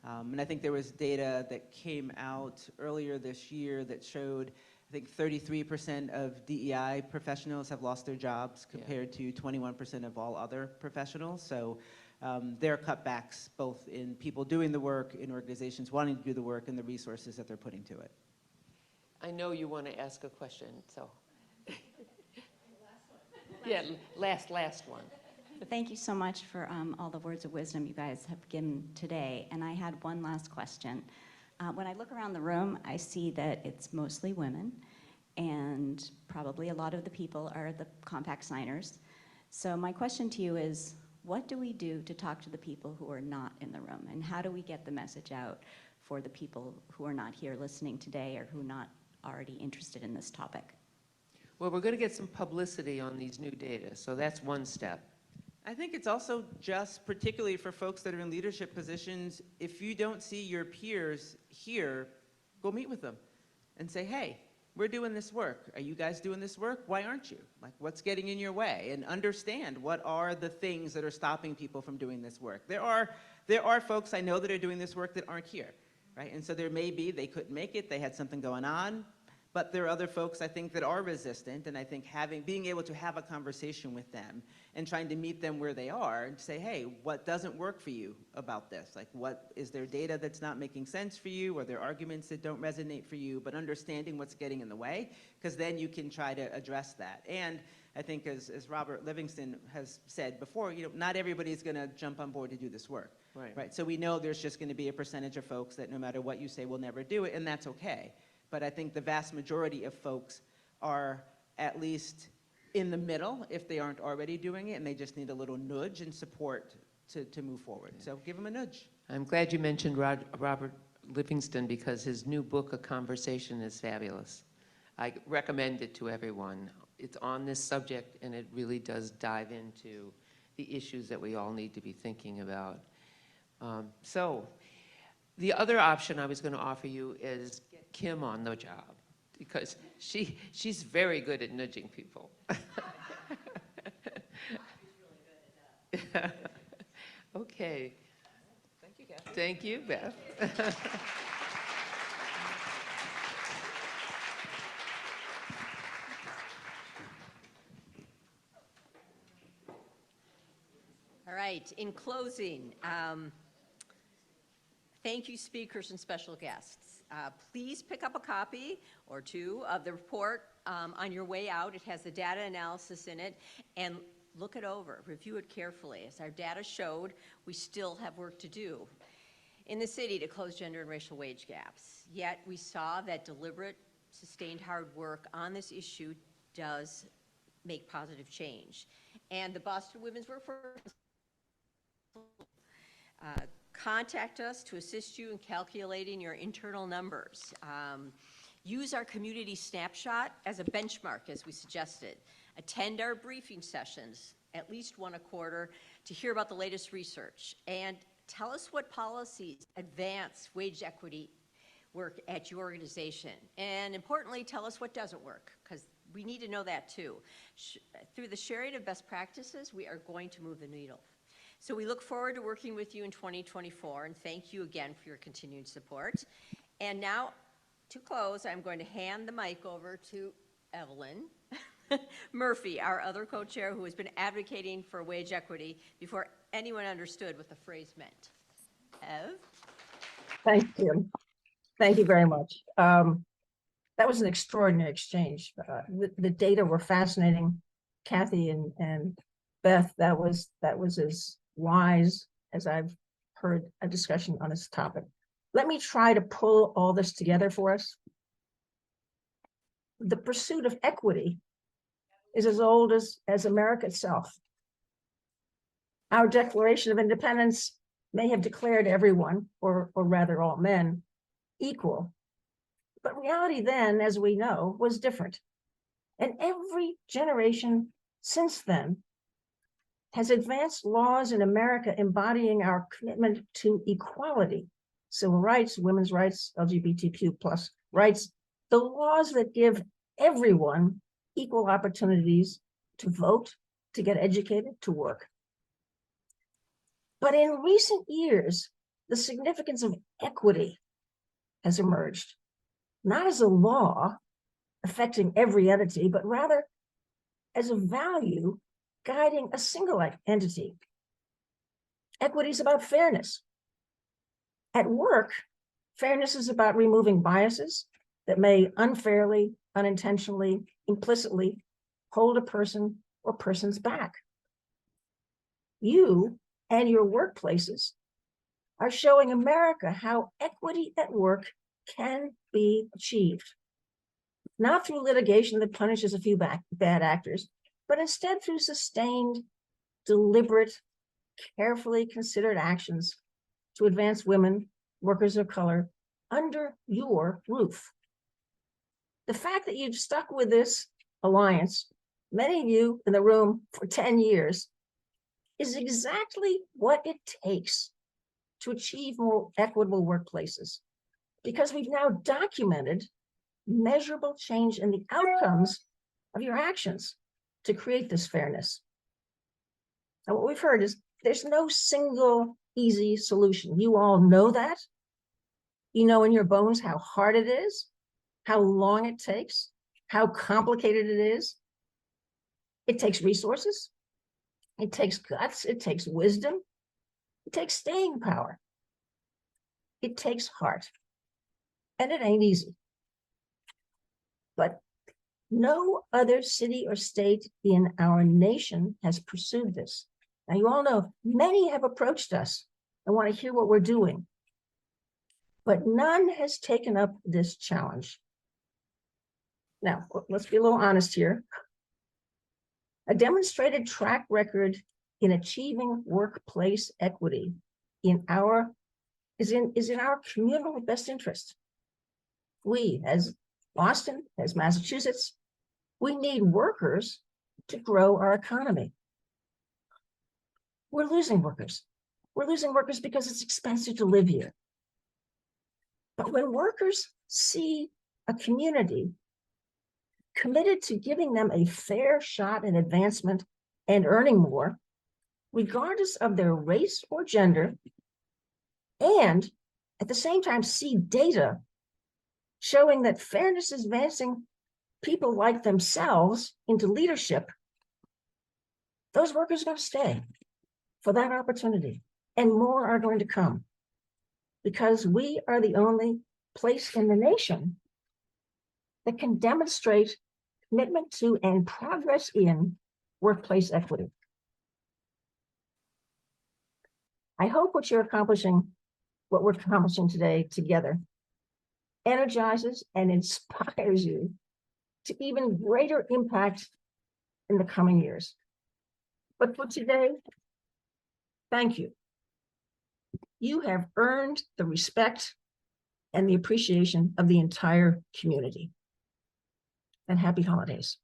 And I think there was data that came out earlier this year that showed, I think 33% of DEI professionals have lost their jobs compared to 21% of all other professionals. So there are cutbacks both in people doing the work, in organizations wanting to do the work, and the resources that they're putting to it. I know you want to ask a question, so. Yeah, last one. Thank you so much for all the words of wisdom you guys have given today. And I had one last question. When I look around the room, I see that it's mostly women, and probably a lot of the people are the compact signers. So my question to you is, what do we do to talk to the people who are not in the room? And how do we get the message out for the people who are not here listening today or who are not already interested in this topic? Well, we're going to get some publicity on these new data, so that's one step. I think it's also just, particularly for folks that are in leadership positions, if you don't see your peers here, go meet with them and say, hey, we're doing this work. Are you guys doing this work? Why aren't you? Like, what's getting in your way? And understand what are the things that are stopping people from doing this work. There are folks I know that are doing this work that aren't here, right? And so there may be, they couldn't make it, they had something going on. But there are other folks, I think, that are resistant, and I think being able to have a conversation with them and trying to meet them where they are and say, hey, what doesn't work for you about this? Like, what is there data that's not making sense for you? Are there arguments that don't resonate for you? But understanding what's getting in the way, because then you can try to address that. And I think, as Robert Livingston has said before, not everybody's going to jump on board to do this work. Right. So we know there's just going to be a percentage of folks that no matter what you say will never do it, and that's okay. but I think the vast majority of folks are at least in the middle if they aren't already doing it, and they just need a little nudge and support to move forward. So give them a nudge. I'm glad you mentioned Robert Livingston, because his new book, A Conversation, is fabulous. I recommend it to everyone. It's on this subject, and it really does dive into the issues that we all need to be thinking about. So the other option I was going to offer you is get Kim on the job, because she's very good at nudging people. Okay. Thank you, Kathy. Thank you, Beth. All right, in closing, thank you, speakers and special guests. Please pick up a copy or two of the report on your way out. It has the data analysis in it, and look it over, review it carefully. As our data showed, we still have work to do in the city to close gender and racial wage gaps. Yet we saw that deliberate, sustained hard work on this issue does make positive change. And the Boston Women's Workforce contact us to assist you in calculating your internal numbers. Use our community snapshot as a benchmark, as we suggested. Attend our briefing sessions, at least one a quarter, to hear about the latest research. And tell us what policies advance wage equity work at your organization. And importantly, tell us what doesn't work, because we need to know that too. Through the sharing of best practices, we are going to move the needle. So we look forward to working with you in 2024, and thank you again for your continued support. And now, to close, I'm going to hand the mic over to Evelyn Murphy, our other co-chair, who has been advocating for wage equity before anyone understood what the phrase meant. Ev? Thank you. Thank you very much. That was an extraordinary exchange. The data were fascinating. Kathy and Beth, that was as wise as I've heard a discussion on this topic. Let me try to pull all this together for us. The pursuit of equity is as old as America itself. Our Declaration of Independence may have declared everyone, or rather all men, equal. But reality then, as we know, was different. And every generation since then has advanced laws in America embodying our commitment to equality, civil rights, women's rights, LGBTQ plus rights, the laws that give everyone equal opportunities to vote, to get educated, to work. But in recent years, the significance of equity has emerged, not as a law affecting every entity, but rather as a value guiding a single entity. Equity is about fairness. At work, fairness is about removing biases that may unfairly, unintentionally, implicitly hold a person or persons back. You and your workplaces are showing America how equity at work can be achieved. Not through litigation that punishes a few bad actors, but instead through sustained, deliberate, carefully considered actions to advance women, workers of color, under your roof. The fact that you've stuck with this alliance, many of you in the room for 10 years, is exactly what it takes to achieve more equitable workplaces. Because we've now documented measurable change in the outcomes of your actions to create this fairness. And what we've heard is there's no single easy solution. You all know that. You know in your bones how hard it is, how long it takes, how complicated it is. It takes resources. It takes guts. It takes wisdom. It takes staying power. It takes heart. And it ain't easy. But no other city or state in our nation has pursued this. Now, you all know many have approached us and want to hear what we're doing, but none has taken up this challenge. Now, let's be a little honest here. A demonstrated track record in achieving workplace equity is in our communal best interest. We, as Boston, as Massachusetts, we need workers to grow our economy. We're losing workers. We're losing workers because it's expensive to live here. But when workers see a community committed to giving them a fair shot at advancement and earning more, regardless of their race or gender, and at the same time see data showing that fairness is advancing people like themselves into leadership, those workers are going to stay for that opportunity, and more are going to come, because we are the only place in the nation that can demonstrate commitment to and progress in workplace equity. I hope what we're accomplishing today together energizes and inspires you to even greater impact in the coming years. But for today, thank you. You have earned the respect and the appreciation of the entire community. And happy holidays.